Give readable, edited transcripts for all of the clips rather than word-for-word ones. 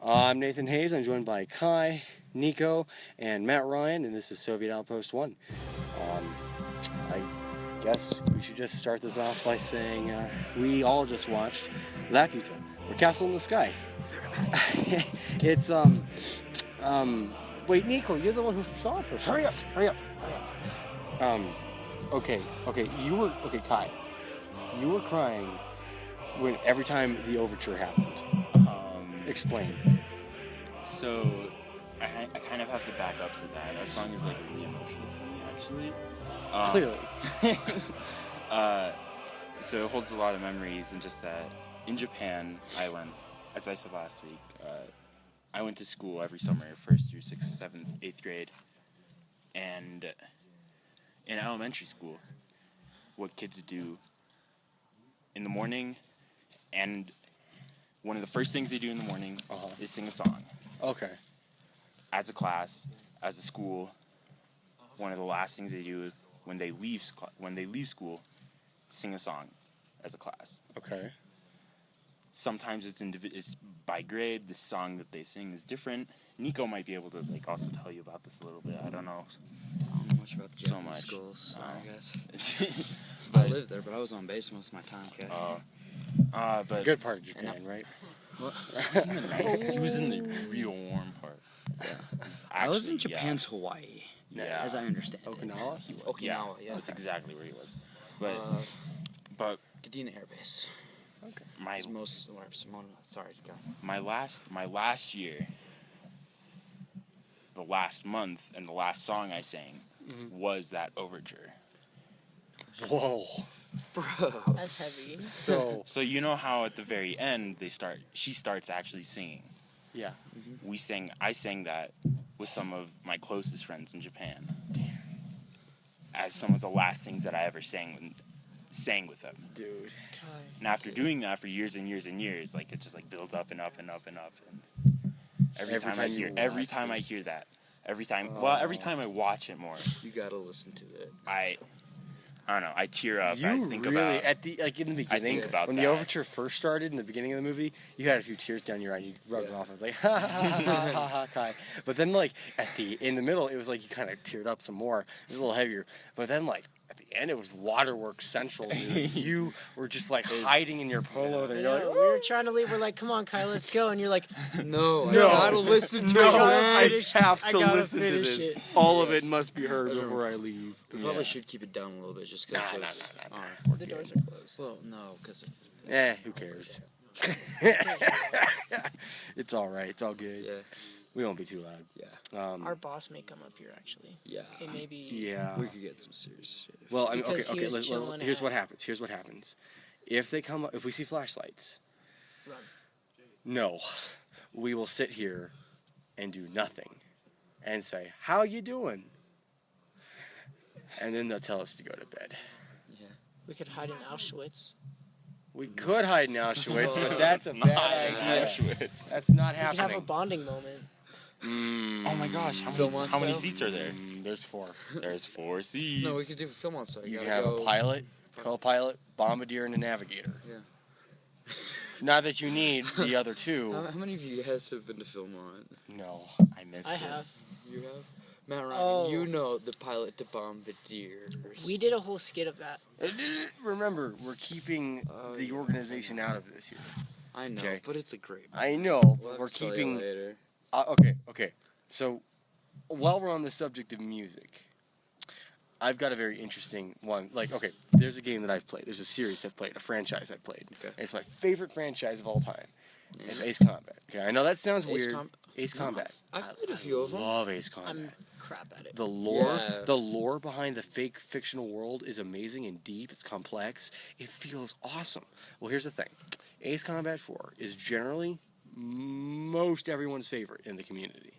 I'm Nathan Hayes. I'm joined by Kai, Nico, and Matt Ryan, and this is Soviet Outpost 1. I guess we should just start this off by saying we all just watched Laputa, or Castle in the Sky. It's, wait, Nico, you're the one who saw it first. Hurry up. Okay, Kai, you were crying when every time the overture happened. Explain. So, I kind of have to back up for that. That song is like really emotional for me, actually. Clearly. So it holds a lot of memories, and just that in Japan, I went, as I said last week, I went to school every summer, 1st through 6th, 7th, 8th grade, and in elementary school, what kids do in the morning, and one of the first things they do in the morning is sing a song. Okay. As a class, as a school, one of the last things they do when they leave school, sing a song as a class. Okay. Sometimes it's by grade. The song that they sing is different. Nico might be able to also tell you about this a little bit. I don't know much about the Japanese schools, I guess. But I lived there, but I was on base most of my time. Okay. But good part of Japan, right? What? He was in the real warm part. Yeah. Actually, I was in Japan's Hawaii. Yeah. As I understand Okinawa? Okinawa, yeah. That's exactly where he was. But Kadena Air Base. Okay. Sorry, go. My last year, the last month, and the last song I sang was that overture. Whoa. Bro. That's heavy. So you know how at the very end she starts actually singing. Yeah. Mm-hmm. I sang that with some of my closest friends in Japan. Damn. As some of the last things that I ever sang with them. Dude. And after doing that for years and years and years, it just builds up and up and up and up. And every time I hear that, every time I watch it more, You gotta listen to it. I don't know. I tear up. You I think really, about in the beginning, about when that. the overture first started in the beginning of the movie, you had a few tears down your eye. You rubbed it off. I was like, ha ha ha ha ha ha, Kai. But then in the middle, it was you kind of teared up some more. It was a little heavier. But then at the end, it was Waterworks Central. Dude. You were just hiding in your polo. And you're We were trying to leave. We're like, come on, Kai, let's go. And you're like, No, I gotta listen to it. I have to gotta listen to finish this. it. All of it must be heard before I leave. We probably should keep it down a little bit just because. Nah. The doors are closed. Well, no, because. Who cares? It's all right. It's all good. Yeah. We won't be too loud. Yeah. Our boss may come up here, actually. Yeah. Okay, maybe. Yeah. We could get some serious shit. Well, Because he was chilling here's at- what happens. If they come up, if we see flashlights, Run. no, we will sit here and do nothing, and say, "How you doing?" And then they'll tell us to go to bed. Yeah. We could hide in Auschwitz. We could hide in Auschwitz, but that's a bad idea. Auschwitz. That's not We could have a happening. bonding moment. Oh my gosh! How many seats are there? There's 4. There's 4 seats. No, we could do film on site. You can have a pilot, co-pilot, bombardier, and a navigator. Yeah. Not that you need the other 2. How many of you guys have been to Philmont? No. I missed I it. have. You have? Matt Ryan, Oh. you know the pilot to bombardiers. We did a whole skit of that. Remember, we're keeping the organization out of this here. I know, Okay. but it's a great. I know, We'll but have we're to tell you keeping. later. Okay. So, while we're on the subject of music, I've got a very interesting one. There's a game that I've played. There's a series I've played, a franchise I've played. Okay. It's my favorite franchise of all time. Yeah. It's Ace Combat. Okay, I know that sounds Ace weird. Com- Ace Combat. I've played a few of them. Love Ace Combat. I'm crap at it. The lore, Yeah. the lore behind the fake fictional world is amazing and deep. It's complex. It feels awesome. Well, here's the thing: Ace Combat 4 is generally most everyone's favorite in the community.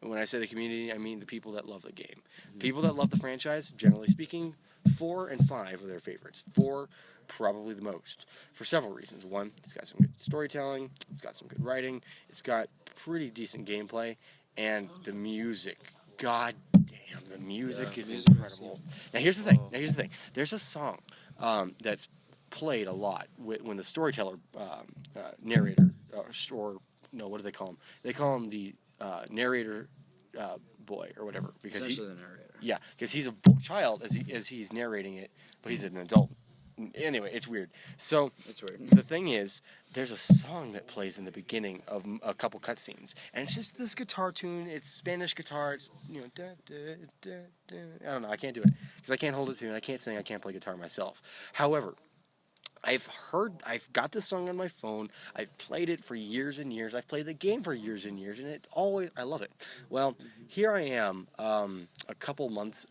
And when I say the community, I mean the people that love the game. People that love the franchise, generally speaking, 4 and 5 are their favorites. 4, probably the most, for several reasons. One, it's got some good storytelling. It's got some good writing. It's got pretty decent gameplay, and the music. God damn, the music is incredible. Now here's the thing. There's a song that's played a lot when the storyteller, narrator, or no, what do they call him? They call him the narrator boy or whatever because Essentially the narrator. yeah, because he's a child as he's narrating it, but he's an adult. Anyway, it's weird. So It's weird. the thing is, there's a song that plays in the beginning of a couple cutscenes, and it's just this guitar tune. It's Spanish guitar. It's da, da, da, da. I don't know. I can't do it because I can't hold a tune. I can't sing. I can't play guitar myself. However, I've got this song on my phone. I've played it for years and years. I've played the game for years and years, and I love it. Well, here I am, a month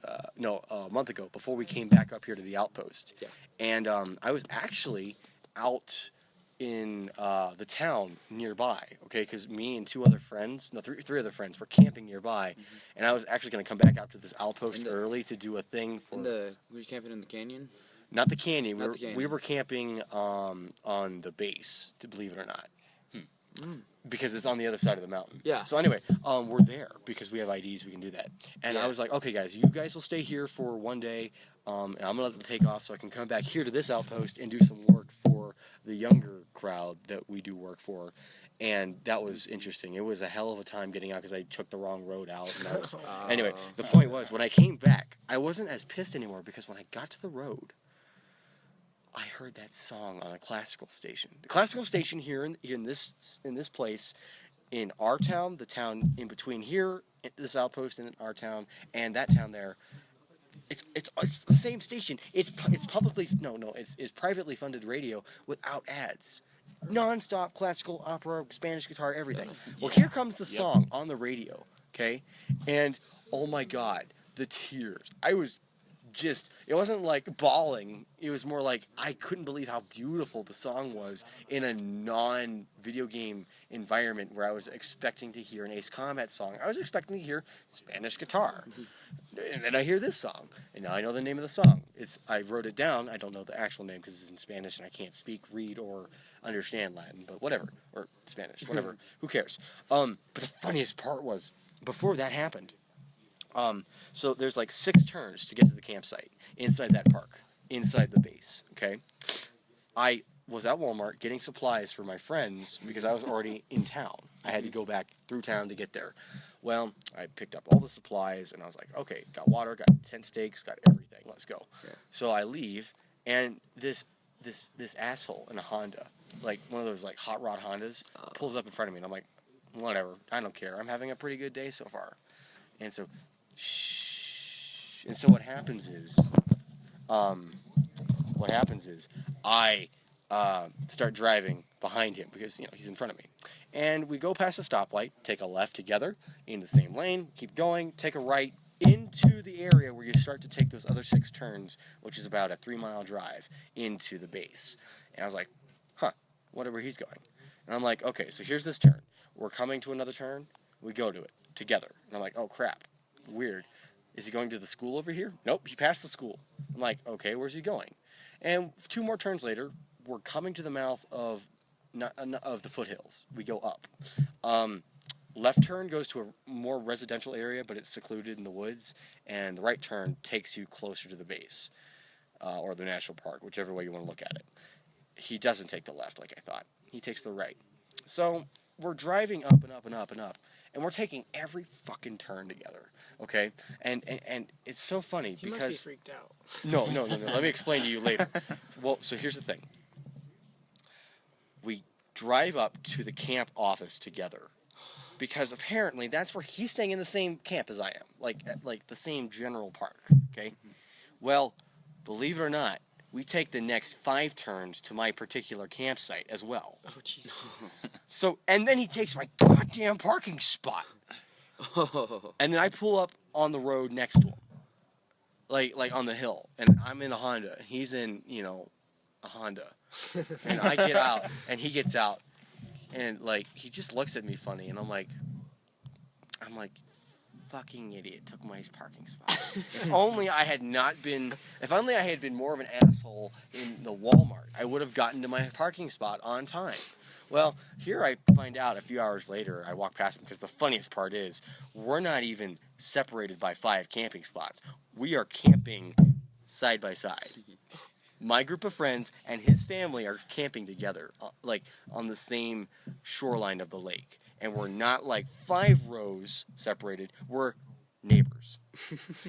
ago, before we came back up here to the Outpost, Yeah. and I was actually out in the town nearby, okay, because me and three other friends were camping nearby, and I was actually going to come back out to this Outpost early to do a thing for. Were you camping in the canyon? Not the canyon. Not the canyon. We were camping on the base, believe it or not, because it's on the other side of the mountain. Yeah. So anyway, we're there because we have IDs. We can do that. And I Yeah. was like, okay, guys, you guys will stay here for one day, and I'm gonna let them take off so I can come back here to this outpost and do some work for the younger crowd that we do work for. And that was interesting. It was a hell of a time getting out because I took the wrong road out. And I was, anyway, the point was when I came back, I wasn't as pissed anymore because when I got to the road, I heard that song on a classical station. The classical station here in this place, in our town, the town in between here, this outpost in our town, and that town there, it's the same station. It's privately funded radio without ads, non-stop classical opera, Spanish guitar, everything. Well, here comes the song on the radio, okay, and oh my God, the tears. It wasn't like bawling. It was more like I couldn't believe how beautiful the song was in a non-video game environment where I was expecting to hear an Ace Combat song. I was expecting to hear Spanish guitar. And then I hear this song, and now I know the name of the song. I wrote it down. I don't know the actual name because it's in Spanish and I can't speak, read, or understand Latin, but whatever. Or Spanish, whatever. Who cares? But the funniest part was, before that happened, so there's like 6 turns to get to the campsite inside that park, inside the base, okay? I was at Walmart getting supplies for my friends because I was already in town. I had to go back through town to get there. Well, I picked up all the supplies and I was like, okay, got water, got tent stakes, got everything, let's go. Yeah. So I leave and this asshole in a Honda, like one of those like hot rod Hondas, pulls up in front of me and I'm like, whatever, I don't care. I'm having a pretty good day so far. And so shh. And so what happens is I start driving behind him because he's in front of me, and we go past the stoplight, take a left together in the same lane, keep going, take a right into the area where you start to take those other 6 turns, which is about a 3-mile drive into the base. And I was like, whatever he's going. And I'm like, okay, so here's this turn. We're coming to another turn. We go to it together. And I'm like, oh crap, weird. Is he going to the school over here? Nope, he passed the school. I'm like, okay, where's he going? And 2 more turns later, we're coming to the mouth of the foothills. We go up. Left turn goes to a more residential area, but it's secluded in the woods. And the right turn takes you closer to the base or the national park, whichever way you want to look at it. He doesn't take the left like I thought. He takes the right. So we're driving up and up and up and up. And we're taking every fucking turn together, okay? And it's so funny You because... must be freaked out. No. Let me explain to you later. Well, so here's the thing. We drive up to the camp office together because apparently that's where he's staying in the same camp as I am, like the same general park, okay? Well, believe it or not, we take the next 5 turns to my particular campsite as well. Oh, Jesus. So, and then he takes my goddamn parking spot. And then I pull up on the road next to him. Like on the hill. And I'm in a Honda. And he's in, a Honda. And I get out, and he gets out. And, he just looks at me funny. And I'm like, fucking idiot, took my parking spot. If only I had been more of an asshole in the Walmart, I would have gotten to my parking spot on time. Well, here I find out a few hours later, I walk past him, because the funniest part is, we're not even separated by 5 camping spots. We are camping side by side. my group of friends and his family are camping together, like on the same shoreline of the lake, and we're not like 5 rows separated. We're neighbors.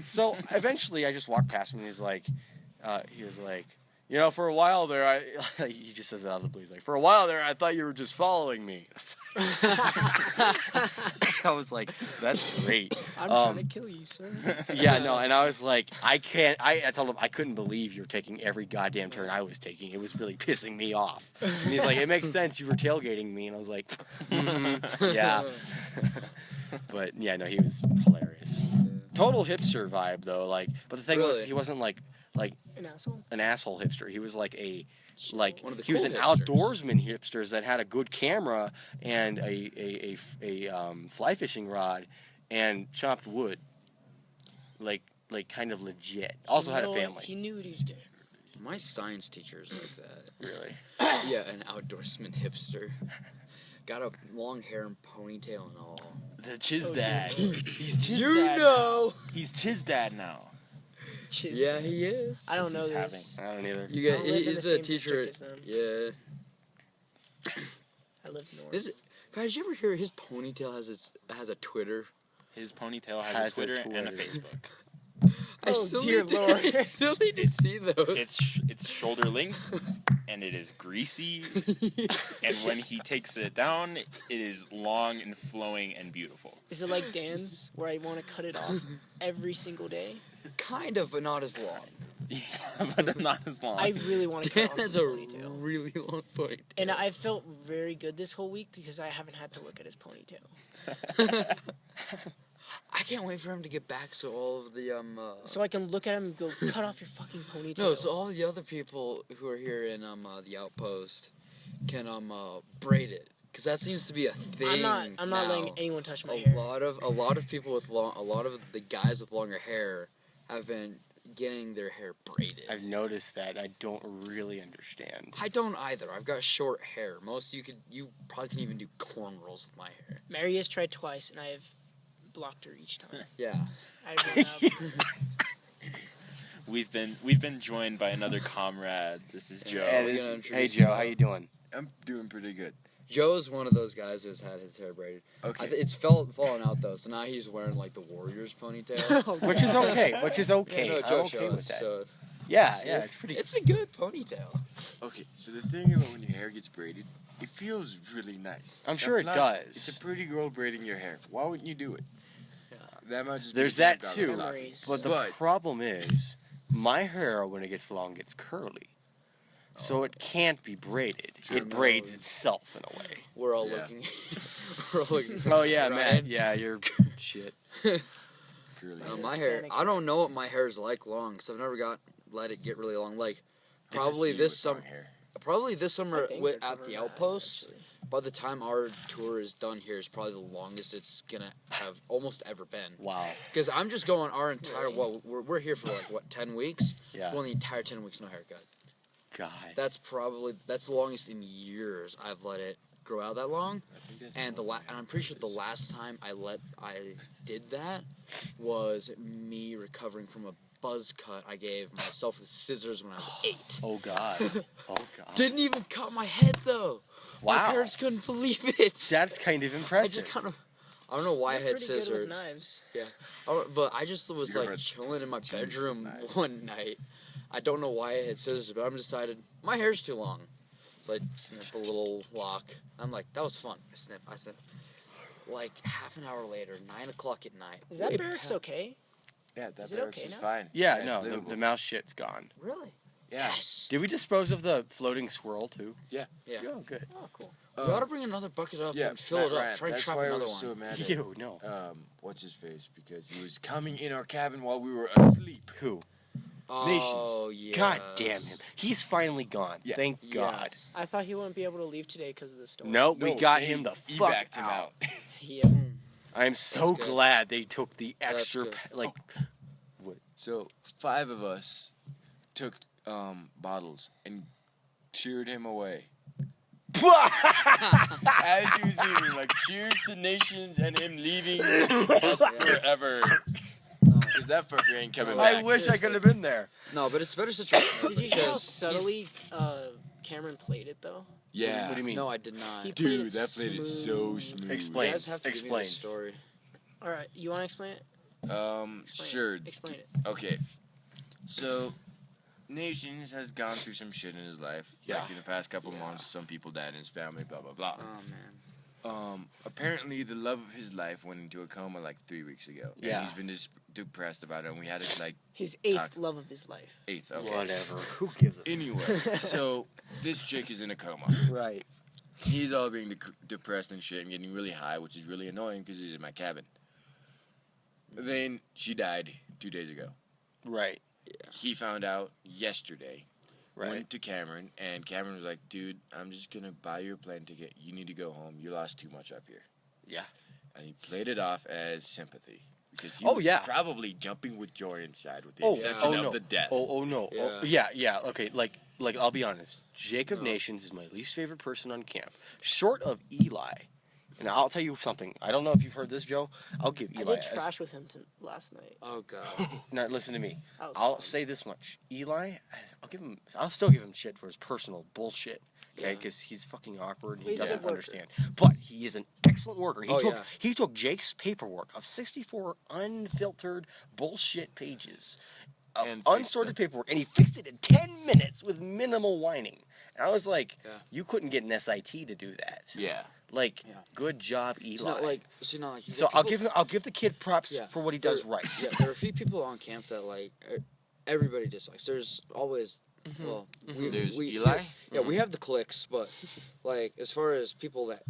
So eventually, I just walked past him, and he was like, you know, for a while there, he just says it out of the blue. He's like, for a while there, I thought you were just following me. I was like, that's great. I'm trying to kill you, sir. Yeah, no, and I was like, I told him I couldn't believe you were taking every goddamn turn I was taking. It was really pissing me off. And he's like, it makes sense, you were tailgating me. And I was like, yeah. But yeah, no, he was hilarious. Total hipster vibe though, like, but the thing was, Really? he wasn't like An asshole. an asshole hipster. He was like One of the he was cool an hipsters. outdoorsman hipsters that had a good camera and a fly fishing rod and chopped wood, like kind of legit. Also had a family. He knew what he was doing. My science teacher is like that. Really. Yeah, an outdoorsman hipster. Got a long hair and ponytail and all. The Chiz Oh, Dad. He's Chiz You Dad. know. He's Chiz Dad now. Chiz Yeah, dad. he is. I don't know He's this. I don't either. You I get. don't live in He's the a same teacher. district as them. Yeah. I live north. This, guys, you ever hear his ponytail has a Twitter? His ponytail has Has a a Twitter and a Twitter. Facebook. I Oh, still dear need to, Lord. I still need to see those. It's shoulder length, and it is greasy. And when he takes it down, it is long and flowing and beautiful. Is it like Dan's, where I want to cut it off every single day? Kind of, but not as long. But not as long. I really want to Dan cut off has his a ponytail. really long ponytail. And I felt very good this whole week because I haven't had to look at his ponytail. I can't wait for him to get back so all of the So I can look at him and go, cut off your fucking ponytail. No, so all the other people who are here in the Outpost can braid it, because that seems to be a thing. I'm not now. letting anyone touch my a hair. lot of people with a lot of the guys with longer hair have been getting their hair braided. I've noticed that. I don't really understand. I don't either. I've got short hair. You probably can even do cornrows with my hair. Mary has tried twice, and I have blocked her each time. Yeah. I really have. We've been joined by another comrade. This is Joe. Yeah, Hey, we gotta introduce hey Joe, how Joe. you doing? I'm doing pretty good. Joe's one of those guys who's had his hair braided. Okay. It's fallen out though, so now he's wearing like the Warriors ponytail. Which is okay. Which is okay. Yeah, no, I'm Joe, okay show with us, that. show us. Yeah, See? yeah, it's pretty. It's a good ponytail. Okay, so the thing about when your hair gets braided, it feels really nice. I'm And sure it plus, does. It's a pretty girl braiding your hair. Why wouldn't you do it? Yeah. That might just be There's a joke that I was too. talking. Memories. But the But- problem is, my hair when it gets long gets curly, so it can't be braided. True. It braids itself in a way. We're all Yeah. looking. We're all looking. Oh yeah, Ryan. man. Yeah, you're shit. Curly No, hair. my hair. Hispanic. I don't know what my hair is like long, because I've never let it get really long. Like This is probably you this with summer. long hair. Probably this My summer bangs with, are at covered the in that, Outpost. actually. By the time our tour is done here, is probably the longest it's gonna have almost ever been. Wow. Because I'm just going our entire. Really? Well, we're here for like what 10 weeks. Yeah. Going the entire 10 weeks no haircut. God. That's the longest in years I've let it grow out that long. I think that's And long and hair. I'm pretty sure the last time I did that was me recovering from a buzz cut I gave myself with scissors when I was 8. Oh God. Oh God. Didn't even cut my head though. My Wow. parents couldn't believe it. That's kind of I impressive. just kind of. I don't know why I You're had pretty good scissors. with knives. But I just was You're like a chilling in my genius with bedroom knives. one night. I don't know why I had scissors, but I'm decided my hair's too long. So I snip a little lock. I'm like, that was fun. I snip. Like half an hour later, 9 o'clock at night. Is that way barracks pa- okay? Yeah, that Is it barracks okay is now? fine. Yeah, it's no, the livable. mouse shit's gone. Really? Yeah. Yes. Did we dispose of the floating swirl too? Yeah. Oh, good. Oh, cool. We ought to bring another bucket up yeah, and fill Matt it up. Ryan, Try and that's trap why I another was one. so mad at Ew, no. what's his face, because he was coming in our cabin while we were asleep. Who? Oh, yeah. God damn him. He's finally gone. Yeah. Thank Yeah. God. I thought he wouldn't be able to leave today because of the storm. Nope, we got they him the fuck evac him out. Yep. I'm so That's good. glad they took the That's extra, good. like, So 5 of us took bottles and cheered him away. As he was leaving, like cheers to nations and him leaving us forever. because that fucker ain't coming I back. wish I could have been there. No, but it's a better situation. Did you hear how because subtly Cameron played it though? Yeah. What do you mean? No, I did not. He played Dude, it that played it so smooth. Explain. You guys have to give me Explain. the story. All right, you want to explain it? Explain Sure. It. Explain it. Okay. So, Nations has gone through some shit in his life. Yeah. Like in the past couple Yeah. months, some people died in his family, blah, blah, blah. Oh man. Apparently, the love of his life went into a coma like 3 weeks ago. Yeah. And he's been just depressed about it, and we had it like His eighth Talk. love of his life. 8th. Okay. Whatever. Who gives a Anyway, so this chick is in a coma. Right. He's all being depressed and shit and getting really high, which is really annoying because he's in my cabin. Then she died 2 days ago. Right. He found out yesterday. Right. Went to Cameron, and Cameron was like, dude, I'm just going to buy you a plane ticket. You need to go home. You lost too much up here. Yeah. And he played it off as sympathy. Because he Oh, was yeah. probably jumping with joy inside, with the Oh, exception yeah. of the death. Oh no. Yeah. Oh, yeah. Okay, like I'll be honest. Jake of Nations is my least favorite person on camp, short of Eli. And I'll tell you something. I don't know if you've heard this, Joe. I'll give I Eli. did trash with him last night. Oh god. Now listen to me. That was I'll fun. say this much. Eli, I'll still give him shit for his personal bullshit. Okay, Yeah. because he's fucking awkward and But he he's a doesn't good worker. understand. But he is an excellent worker. Oh, yeah. He took Jake's paperwork of 64 unfiltered bullshit pages of And fixed unsorted it. paperwork, and he fixed it in 10 minutes with minimal whining. And I was like, Yeah. you couldn't get an SIT to do that. Yeah. Like, Yeah. good job, Eli. It's not like you so got people- I'll give the kid props Yeah, for what he does there- right. Yeah, there are a few people on camp that like everybody dislikes. There's always well, There's we Eli? Yeah, we have the cliques, but like as far as people that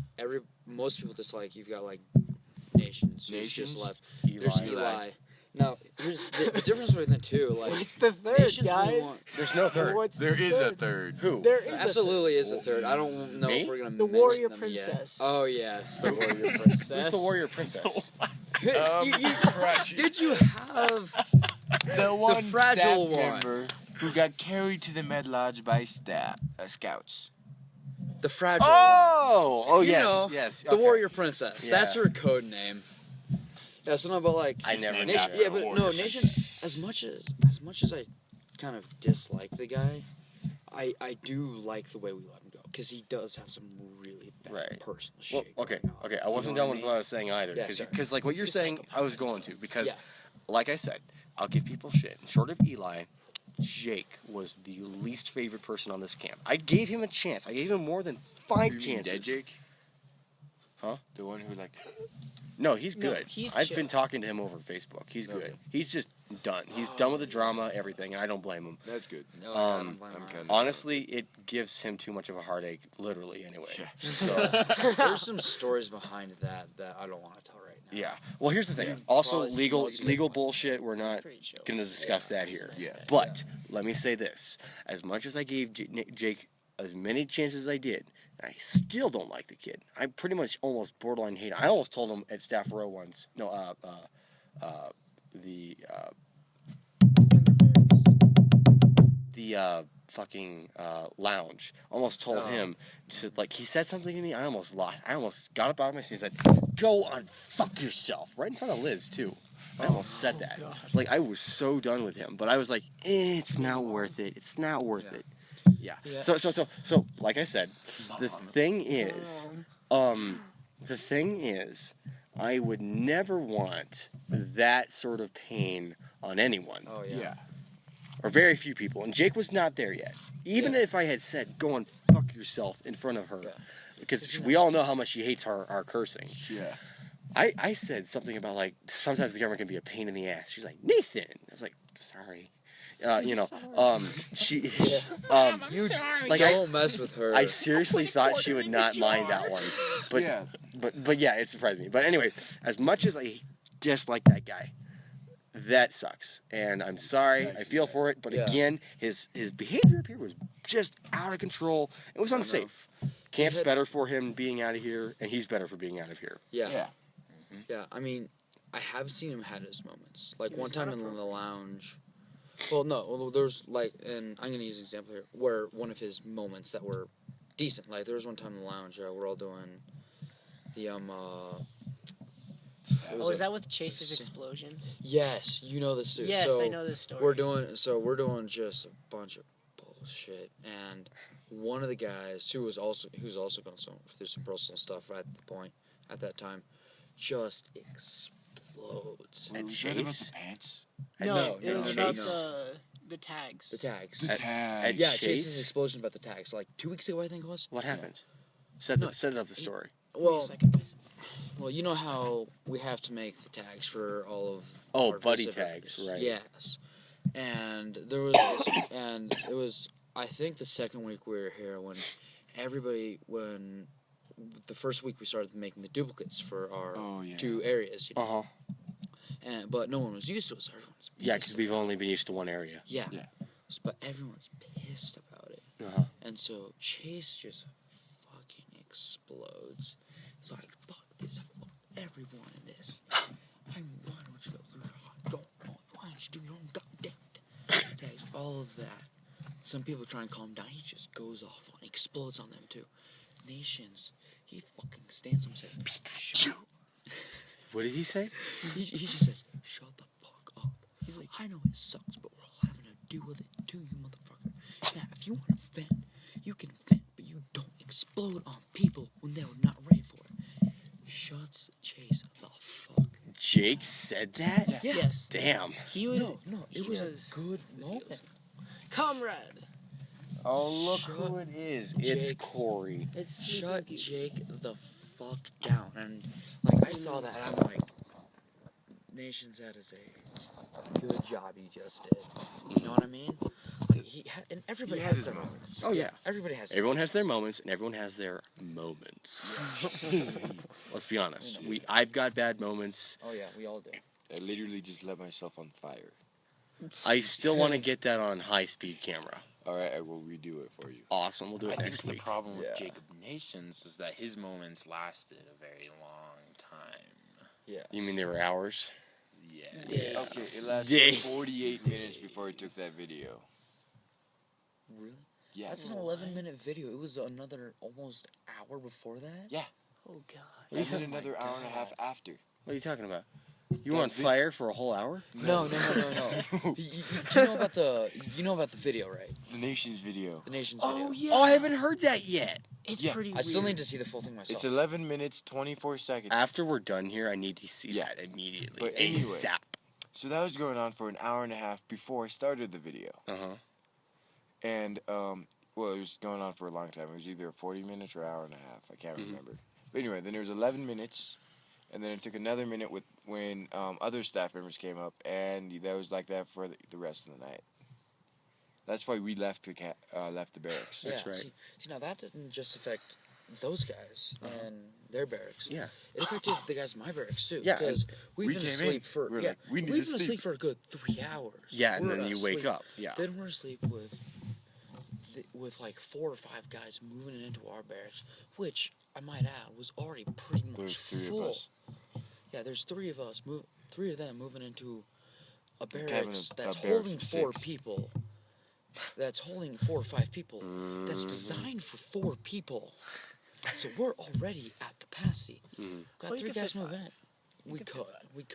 most people dislike, you've got like Nations. Who's Nations? just left. Eli. There's Eli. Now, here's the difference between the two. Like What's the third, Nations we guys? want- There's no third. What's There the is a third? third. Who? There is absolutely is a third. I don't know Me? if we're gonna The mention warrior them princess. Yet. Oh yes, the warrior princess. Who's the warrior princess? Did you have the one fragile staff one. member who got carried to the Med Lodge by scouts. the fragile? Oh, You yes, know, yes. The okay. warrior princess. Yeah. That's her code name. Yeah, so no, but like I never named knew Nation, after that. yeah, but a no, warrior Nations. As much as I kind of dislike the guy, I do like the way we let him go because he does have some really bad Right. personal Well, shit. okay, going on. okay. I You wasn't know done what I with mean? what I was saying either, Yeah, because sorry. like what you're He's saying, psychopath. I was going to, because Yeah. like I said, I'll give people shit. Short of Eli, Jake was the least favorite person on this camp. I gave him a chance. I gave him more than 5 You mean chances. Dead Jake? Huh? The one who like. No, he's No, good. he's I've chill. been talking to him over Facebook. He's good. Okay. He's just done. He's done with the drama, everything, and I don't blame him. That's good. No, I don't Um, blame I'm her. kinda- Honestly, it gives him too much of a heartache, literally, anyway. Yeah. So, There's some stories behind that I don't want to tell right now. yeah. Well, here's the thing. Yeah. Also, Probably legal smells good. legal bullshit. We're not Pretty chill. going to discuss that here. Yeah. But let me say this: as much as I gave Jake as many chances as I did, I still don't like the kid. I pretty much almost borderline hate him. I almost told him at Staff Row once. No, the fucking lounge. Almost told Oh. him to, like, he said something to me. I almost got up out of my seat and said, "Go unfuck yourself," right in front of Liz too. I almost said that. God. Like, I was so done with him, but I was like, it's not worth it. It's not worth it. Yeah. Yeah. So, like I said, the thing is, I would never want that sort of pain on anyone, Oh yeah. Yeah. or very few people. And Jake was not there yet. Even Yeah. if I had said, "Go and fuck yourself" in front of her, Yeah. because we all know how much she hates our cursing. Yeah. I said something about, like, sometimes the government can be a pain in the ass. She's like, "Nathan." I was like, "Sorry." She, like, Don't mess with her. I seriously thought she would not mind that one, but Yeah. but yeah, it surprised me. But anyway, as much as I dislike that guy, that sucks, and I'm sorry. I feel for it, but Yeah. again, his behavior up here was just out of control. It was unsafe. Camp's had- better for him being out of here, and he's better for being out of here. yeah. Yeah. Yeah, I mean, I have seen him had his moments. Like He one was time not in the appropriate. lounge. Well, no, well, there's like, and I'm gonna use an example here where one of his moments that were decent. Like there was one time in the lounge, we're all doing the Oh, is that with Chase's explosion? Yes, you know this dude. Yes, so I know this story. We're doing just a bunch of bullshit, and one of the guys who's also going through some personal stuff at that time, just explodes. Wait, At was that about Chase? the pants? No, it no, was no, about no. the tags. The tags. The At tag. Yeah, Chase? Chase's explosion about the tags. Like 2 weeks ago, I think it was. What happened? Set up the story. Wait a Well, second, guys. well, you know how we have to make the tags for all of Oh, our buddy visitors. tags, right. Yes, and there was and it was I think the second week we were here when the first week we started making the duplicates for our Oh, yeah. 2 areas, you know? But no one was used to it, so everyone's yeah, pissed because we've about only been used to one area. it. Yeah. Yeah. But everyone's pissed about it. And so Chase just fucking explodes. He's like, fuck this, fuck everyone in this. Why don't you go through the don't know, why don't you do your own goddamn tags, all of that. Some people try and calm him down, he just goes off and explodes on them too. Nations, he fucking stands up and says, shut up. What did he say? He just says, shut the fuck up. He's like, I know it sucks, but we're all having to deal with it too, you motherfucker. Now, if you want to vent, you can vent, but you don't explode on people when they're not ready for it. Shuts Chase the fuck. Jake said that? Yeah. Yes. Damn. He was. No, it he was does a good the moment. feels. Comrade. Oh, look Shut who it is. It's Jake. Corey. It's Sleeping Shut Beauty. Jake the fuck down. And, like, I saw that and I'm like, Nations, that is a good job you just did. You know what I mean? Like, and everybody He has had their his moments. Oh, yeah. Everybody has their Everyone has their moments, and everyone has their moments. Let's be honest. I've got bad moments. Oh, yeah, we all do. I literally just let myself on fire. I still want to get that on high-speed camera. All right, I will redo it for you. Awesome. We'll do I it think next the week. problem with Yeah. Jacob Nations was that his moments lasted a very long time. Yeah. You mean there were hours? Yeah. Yeah. Okay, it lasted Days. 48 minutes before I took that video. Really? Yeah. That's an 11-minute video. It was another almost hour before that? Yeah. Oh God. And then another hour and a half after. What are you talking about? You That were on fire for a whole hour? No. You know about the video, right? The Nations video. The Nation's video. Oh yeah. Oh, I haven't heard that yet. It's Yeah. pretty. I still weird. need to see the full thing myself. It's 11 minutes, 24 seconds. After we're done here, I need to see Yeah. that immediately. But anyway. ASAP. So that was going on for an hour and a half before I started the video. Uh-huh. And, well, it was going on for a long time. It was either 40 minutes or an hour and a half. I can't remember. But anyway, then there was 11 minutes. And then it took another minute when other staff members came up. And that was like that for the rest of the night. That's why we left the barracks. Yeah, That's right. See, now that didn't just affect those guys and their barracks. Yeah. It affected the guys in my barracks too. Yeah, Because we've we been came asleep in, for we're yeah, like, we need we've to been sleep. asleep for a good 3 hours. Yeah, and We're then you asleep. wake up. Yeah. Then we're asleep with like 4 or 5 guys moving into our barracks, which I might add was already pretty much There's 3 full. of us. Yeah, there's 3 of us. 3 of them moving into a cabin barracks of- that's a barracks holding of 4 6. people. That's holding 4 or 5 people. That's designed for 4 people. So we're already at capacity. Got Well, you 3 could guys fit moving 5. in. We could. We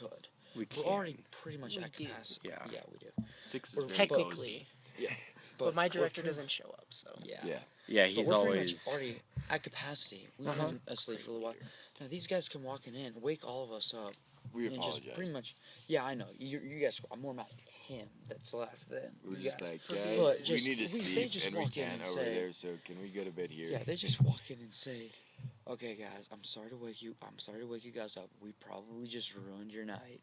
We're can. already pretty much We at do. capacity. Yeah. Yeah, we do. 6 is We're very Technically, cozy. Yeah. but my we're director pretty- doesn't show up, so. Yeah. Yeah. Yeah, But he's we're pretty always. much already at capacity. We've been asleep for a little while. Now these guys come walking in, wake all of us up, We and just pretty apologize. much. Yeah, I know. You guys. I'm more mad at him that's left than We were you just guys. like, For guys, me, But we just- need to they sleep, just and we walk in can't and over say- there, so can we go to bed here? Yeah, they just walk in and say, "Okay, guys, I'm sorry to wake you guys up. We probably just ruined your night,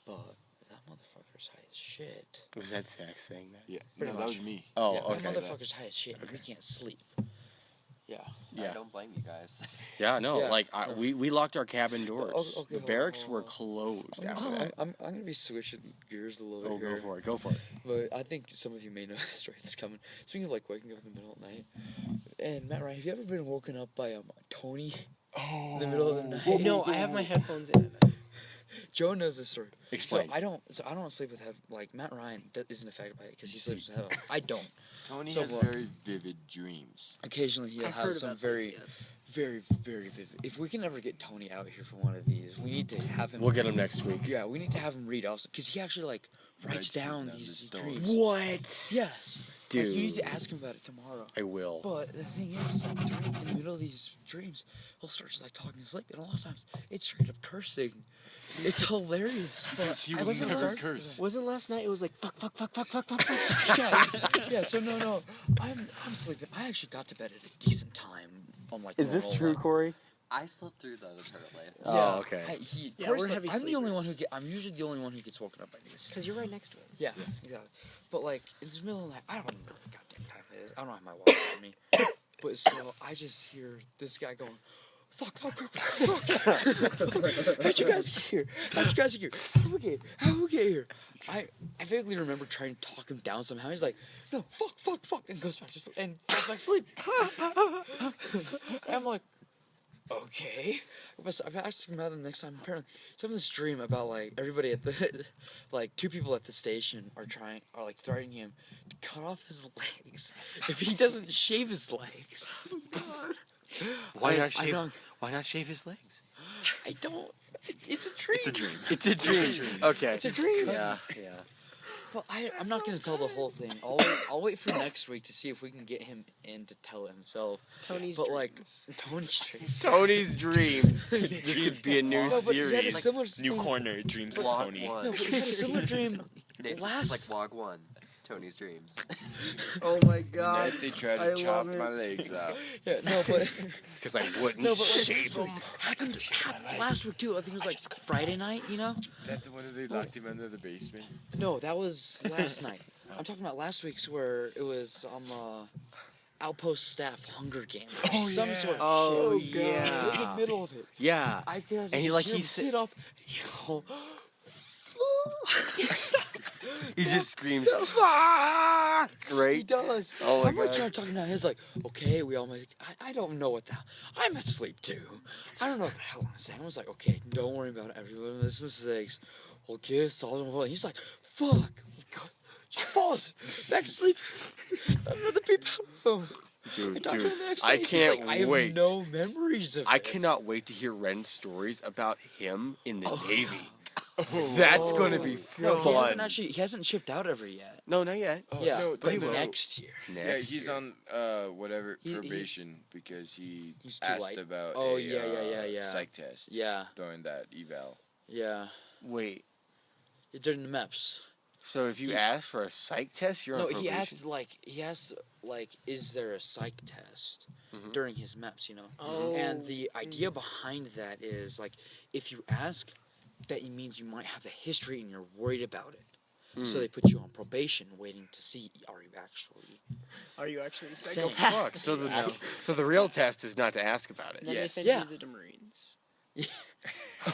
but that motherfucker's high as shit. Was that Zach saying that? Yeah, Pretty no, that much. was me. Oh, yeah, okay. that motherfucker's high as shit, and we can't sleep." Yeah. Yeah. I don't blame you guys. Yeah, no, Yeah. like we locked our cabin doors. okay, The hold barracks on, were hold closed after that. I'm gonna be switching gears a little bit Oh, go here. for it. Go for it. But I think some of you may know the story that's coming. Speaking of like waking up in the middle of the night, and Matt Ryan, have you ever been woken up by Tony Oh. in the middle of the night? No, I have my headphones in. Joe knows this story. Explain. So I don't sleep with like Matt Ryan isn't affected by it because he sleeps with headphones. I don't. Tony So has what? very vivid dreams. Occasionally he'll I've heard have some about very this, yes. very, very vivid. If we can ever get Tony out here for one of these, we need to have him. We'll get him next week. Yeah, we need to have him read also, because he actually like writes down these dreams. What? Yes, Dude. Like, you need to ask him about it tomorrow. I will. But the thing is, like in the middle of these dreams, he'll start just like talking to sleep, and a lot of times it's straight up cursing. It's hilarious. But He I would wasn't never sorry for curse. that. Wasn't last night? It was like fuck, fuck, fuck, fuck, fuck, fuck, fuck. Yeah. So no. I'm sleeping. I actually got to bed at a decent time. On like. Is this normal true, level. Corey? I slept through those apparently. Oh, okay. Yeah, Corey's we're like- heavy I'm the only one sleepers. I'm usually the only one who gets woken up by these. Because you're right next to him. Yeah, exactly. But like in the middle of the night, I don't remember what goddamn time it is. I don't have my watch on me. But so I just hear this guy going, fuck. How'd you guys get here? How we get here? I vaguely remember trying to talk him down somehow. He's like, no, fuck, and goes back to sleep and falls back to sleep. And I'm like, okay. I'm asking him about it the next time. Apparently, he's having this dream about like everybody at the, like 2 people at the station are like threatening him to cut off his legs if he doesn't shave his legs. Why I not shave his legs? I don't. It's a dream. It's a dream. It's a dream. Okay. It's a dream. Yeah. Well, I'm not gonna tell the whole thing. I'll wait for next week to see if we can get him in to tell himself. Tony's But dreams. like Tony's dreams. Tony's dreams. This could be a new No, but he had a series. similar New thing- corner, Dreams with Vlog Tony. one. No, but he had a similar dream It's last. like vlog 1. Tony's dreams. Oh my And god. they tried I to chop love it. my legs out. Yeah, no, but Because I wouldn't no, but like, shave so him. happened last week too. I think it was like Friday night. You know? Is that the one that they locked him under the basement? No, that was last night. I'm talking about last week's where it was Outpost staff Hunger Games. Oh, Some yeah. sort of Oh, shit. In yeah. the middle of it. Yeah. I could And he, like, hear him he said- sit up. Yo. He just screams, fuck! He Right? does. Oh, my I'm like God. trying to talk him down. He's like, okay, we all make. I don't know what the hell. I'm asleep too. I don't know what the hell I'm saying. I was like, okay, don't worry about it. Everyone makes mistakes. We'll get us all in one. He's like, fuck. Just falls back to sleep. Another people. Dude, talking dude, to the next I day, he's can't like, I have wait. no memories of I this. cannot wait to hear Ren's stories about him in the Navy. That's going to be No, fun. he hasn't shipped out ever yet. No, not yet. Oh, Yeah, no, but no, no. next year. Next Yeah, he's year. on whatever He's- probation because he He's too asked light. about Oh, a yeah. psych test Yeah, during that eval. yeah. Wait, During the MEPS. so if you He- ask for a psych test, you're on No, probation? he asked is there a psych test Mhm. during his MEPS, you know? Oh. And the idea behind that is like if you ask, that means you might have a history and you're worried about it. So Mm. they put you on probation, waiting to see are you actually. Are you actually a Same. psychopath? Fuck. So the Yeah. so the real test is not to ask about it. And then Yes. they send Yeah. you to the Marines.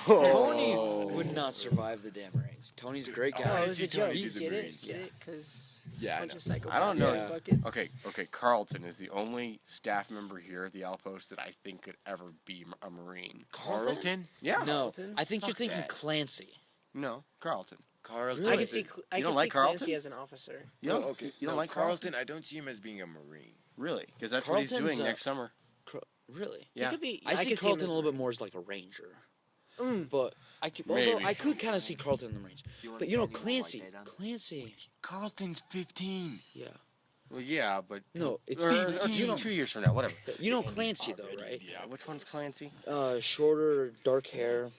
Tony Oh. would not survive the damn race. Tony's a great Oh, guy. Oh, it is was he a Tony joke. to You the get it? Marines? Get it? Because Yeah, I bunch know. of psychopaths. I don't know. Yeah. Buckets. Okay. Carlton is the only staff member here at the Outpost that I think could ever be a Marine. Carlton? Yeah. No, Carlton? I think you're Fuck thinking that. Clancy. No, Carlton. Carlton. Really? I could see. I You could don't like see Clancy Carlton? as an officer. You don't. okay. You don't no, like Carlton? I don't see him as being a Marine. Really? Because that's what he's Carlton's, doing next summer. Really? Yeah. He could be. I see could him Carlton as a little bit more as like a ranger. Mm. But I could, Maybe. although I could kind of see Carlton in the range. But you know, Clancy, Carlton's 15. yeah. Well, yeah, but No, it's or, you know, 2 years from now, whatever. you know Clancy though, right? Yeah. Which one's Clancy? Shorter, dark hair,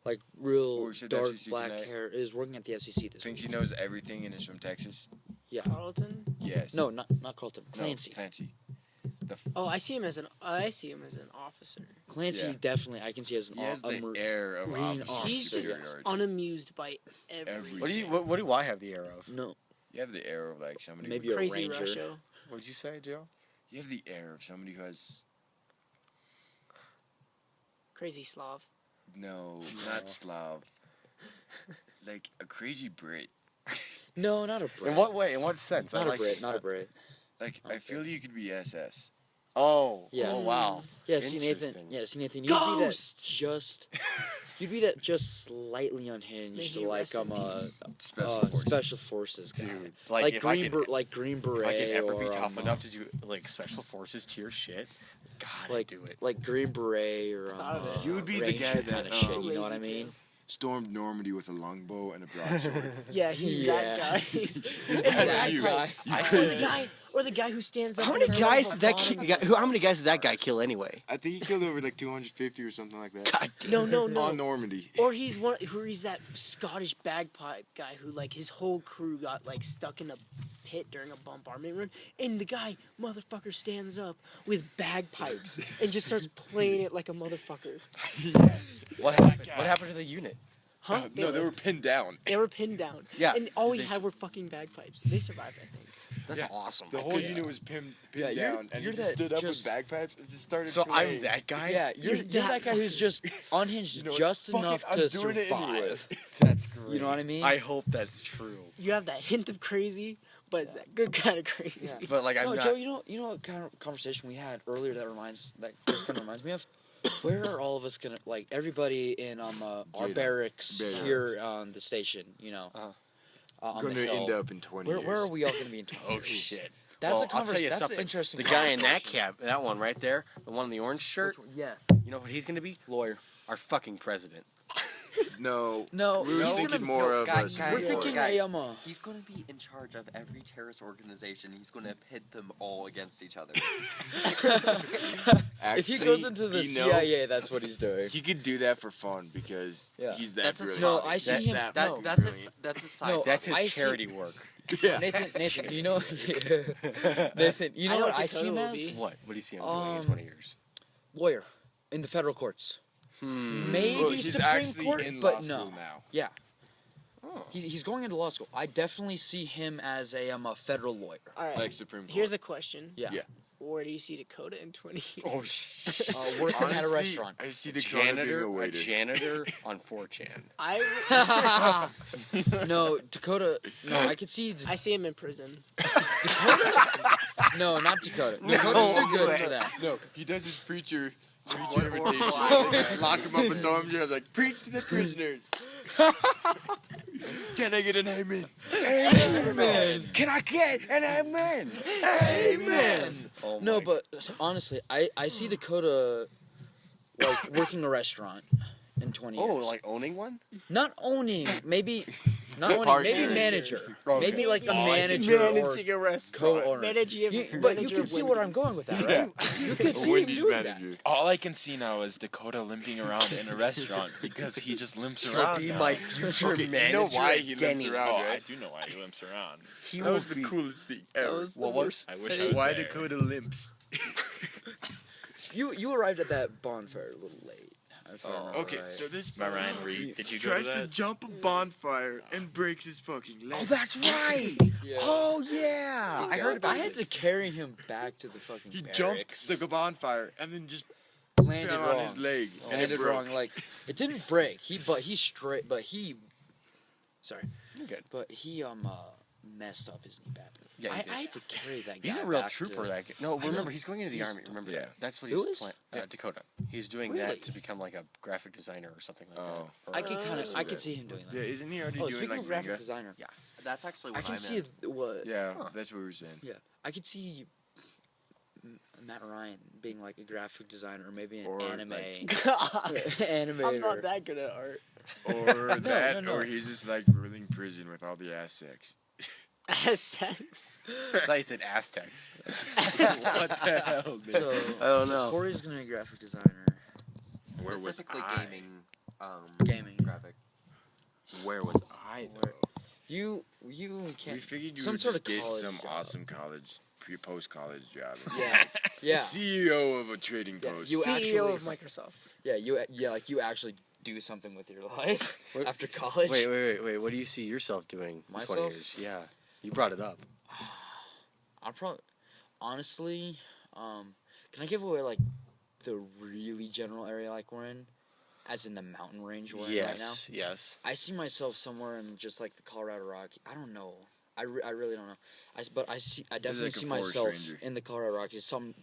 like real Works at dark FCC black tonight. hair. Is working at the FCC this Thinks week. he knows everything and is from Texas. Yeah. Carlton. Yes. No, not Carlton. Clancy. No, Clancy. Oh, I see him as an. I see him as an officer. Clancy Yeah. definitely I can see as an He has a the Mar- air of Marine officer officer. He's just superiority. unamused by everything. Every- What do I have the air of? No, You have the air of like somebody. maybe who, a Crazy ranger. Russia. What'd you say, Joe? You have the air of somebody who has Crazy Slav. no, not Slav. Like a crazy Brit. No, not a Brit. In what way? In what sense? Not I a like Brit. Not a Brit. Like I feel you could be SS. Oh. Yeah. Oh wow. Yeah, see Nathan. Interesting. Yeah, see Nathan. You'd be that Ghost! just You'd be that just slightly unhinged, May he like rest in peace. special forces guy. Dude, Like if I Green could, like Green if Beret. I could ever be or, tough enough to do like special forces to your shit, God, I'd like do it. like Green Beret or Thought of it. You would be the Ranger guy kind that, of shit. um, You know what I Lazy mean? too. Stormed Normandy with a longbow and a broadsword. Yeah, he's Yeah. that guy. And That's the you. bagpipes. You Or the crazy. guy, or the guy who stands up. How in many the middle guys of a did that bottom- how many guys did that guy kill anyway? I think he killed over like 250 or something like that. God damn. No. On Normandy. Or he's that Scottish bagpipe guy who like his whole crew got like stuck in a pit during a bombardment run, and the guy motherfucker stands up with bagpipes and just starts playing it like a motherfucker. Yes. What happened? What happened to the unit? Huh? No, they were pinned down. They were pinned down. Yeah. And all he They had were fucking bagpipes. They survived, I think. That's Yeah. awesome. The whole unit was pinned Yeah, you're- down, and you're he just that stood up with just- bagpipes and just started So playing. I'm that guy. Yeah, you're You're that guy who's just unhinged You know what? just Fuck it, enough I'm to doing it anyway. survive. That's great. You know what I mean? I hope that's true. You have that hint of crazy, but it's that good kind of crazy. Yeah. But like I'm No, not. Joe, you know what kind of conversation we had earlier that this kind of reminds me of? Where are all of us gonna, like, everybody in our Jada. barracks Barracks. here on the station, you know, on Going the to hill. end up in 20 Where years. are we all gonna be in 20 Oh years? shit. That's Well, a I'll tell conversation. you That's something. an interesting. The guy in that conversation. cab, that one right there, the one in the orange shirt. Yes. You know what he's gonna be? Lawyer. Our fucking president. No. No, We were he's thinking gonna- more of guy- a guy- Supreme We're Guys, Court. thinking guys. He's He's going to be in charge of every terrorist organization. He's going to pit them all against each other. if he goes into the you know, CIA, that's what he's doing. he could do that for fun because Yeah. he's that That's his brilliant. No, I see him. That no, That's brilliant. his side. No, That's his I see- charity work. Yeah. Nathan, you know, Nathan, you know I know what what I see him Dakota will as? be. What? What do you see him doing in Um, 20 years? Lawyer in the federal courts. Maybe Well, he's Supreme actually Court, in law but school no. now. Yeah, Oh. he's going into law school. I definitely see him as a federal lawyer. All right. Like Supreme Court. Here's a question. Yeah. Yeah. Where do you see Dakota in 20 years? Oh shit. Working at a Honestly, restaurant. I see the being a Janitor, a waiter. janitor on 4chan. I No, Dakota. No, I could see. see him in prison. No, not Dakota. Dakota's too good for that. No, he does his preacher invitation. Lock him up and throw him in jail. Like, preach to the prisoners. Can I get an amen? Amen. Can I get an amen? Amen. Oh No, my- but honestly, I see Dakota like working a restaurant in 20 years. Oh, like owning one? Not owning, maybe not owning, Partner. maybe manager. Okay. Maybe like a Oh, I see. manager or Managing a restaurant. co-owner. Managing But you manager can of see where I'm Wendy's. going with that, Yeah. right? You can A see him Wendy's doing that. manager. All I can see now is Dakota limping around in a restaurant because he just limps He'll around. be now. my future Okay, manager. you know why at he limps Denny's. around, Oh, I right? do know why he limps around. He That will was the be- coolest thing ever. What was? I wish I was Why there. Dakota limps? You arrived at that bonfire a little late. If I remember Okay, right. so this My Ryan, did you go to tries to that? jump a bonfire and breaks his fucking leg. Oh, that's right. Yeah. Oh yeah, I heard about I had to this. carry him back to the fucking He barracks. jumped the bonfire and then just landed fell wrong. on his leg and it Landed broke. wrong. Like it didn't break. Sorry. You're good. But he messed up his knee badly. Yeah, he I did. had to carry that guy. He's a real back trooper. To, That guy. No, I know. remember he's going into the He's- army. Remember Yeah. that? That's what Who he's is? Dakota. He's doing Really? that to become like a graphic designer or something like Oh. that. I could kind of. Oh. I could see him doing that. Yeah, isn't he already Oh, doing speaking like of graphic manga? designer, That's actually I what can I see meant. what. Yeah, Huh. that's what we were saying. Yeah, I could see Matt Ryan being like a graphic designer, or maybe an Or, anime God, animator. I'm not that good at art. Or that, no. or he's just like ruling prison with all the ass sex. Sex. I thought you said Aztecs. What the hell, man? So, I don't know. Corey's gonna be a graphic designer. Where was Specifically I? gaming. Gaming. Graphic. Where was I though? You can't. We figured you some would sort just of get college some job. awesome college, post-college job. Yeah, yeah, CEO of a trading Yeah, post. you CEO actually- of Microsoft. like you actually do something with your life after college. Wait. What do you see yourself doing in 20 Myself? years? Yeah. You brought it up. I'll probably, honestly, can I give away like the really general area like we're in, as in the mountain range we're in right now? Yes. I see myself somewhere in just like the Colorado Rocky. I don't know. I really don't know. But I definitely like a see forest myself ranger. in the Colorado Rockies. Something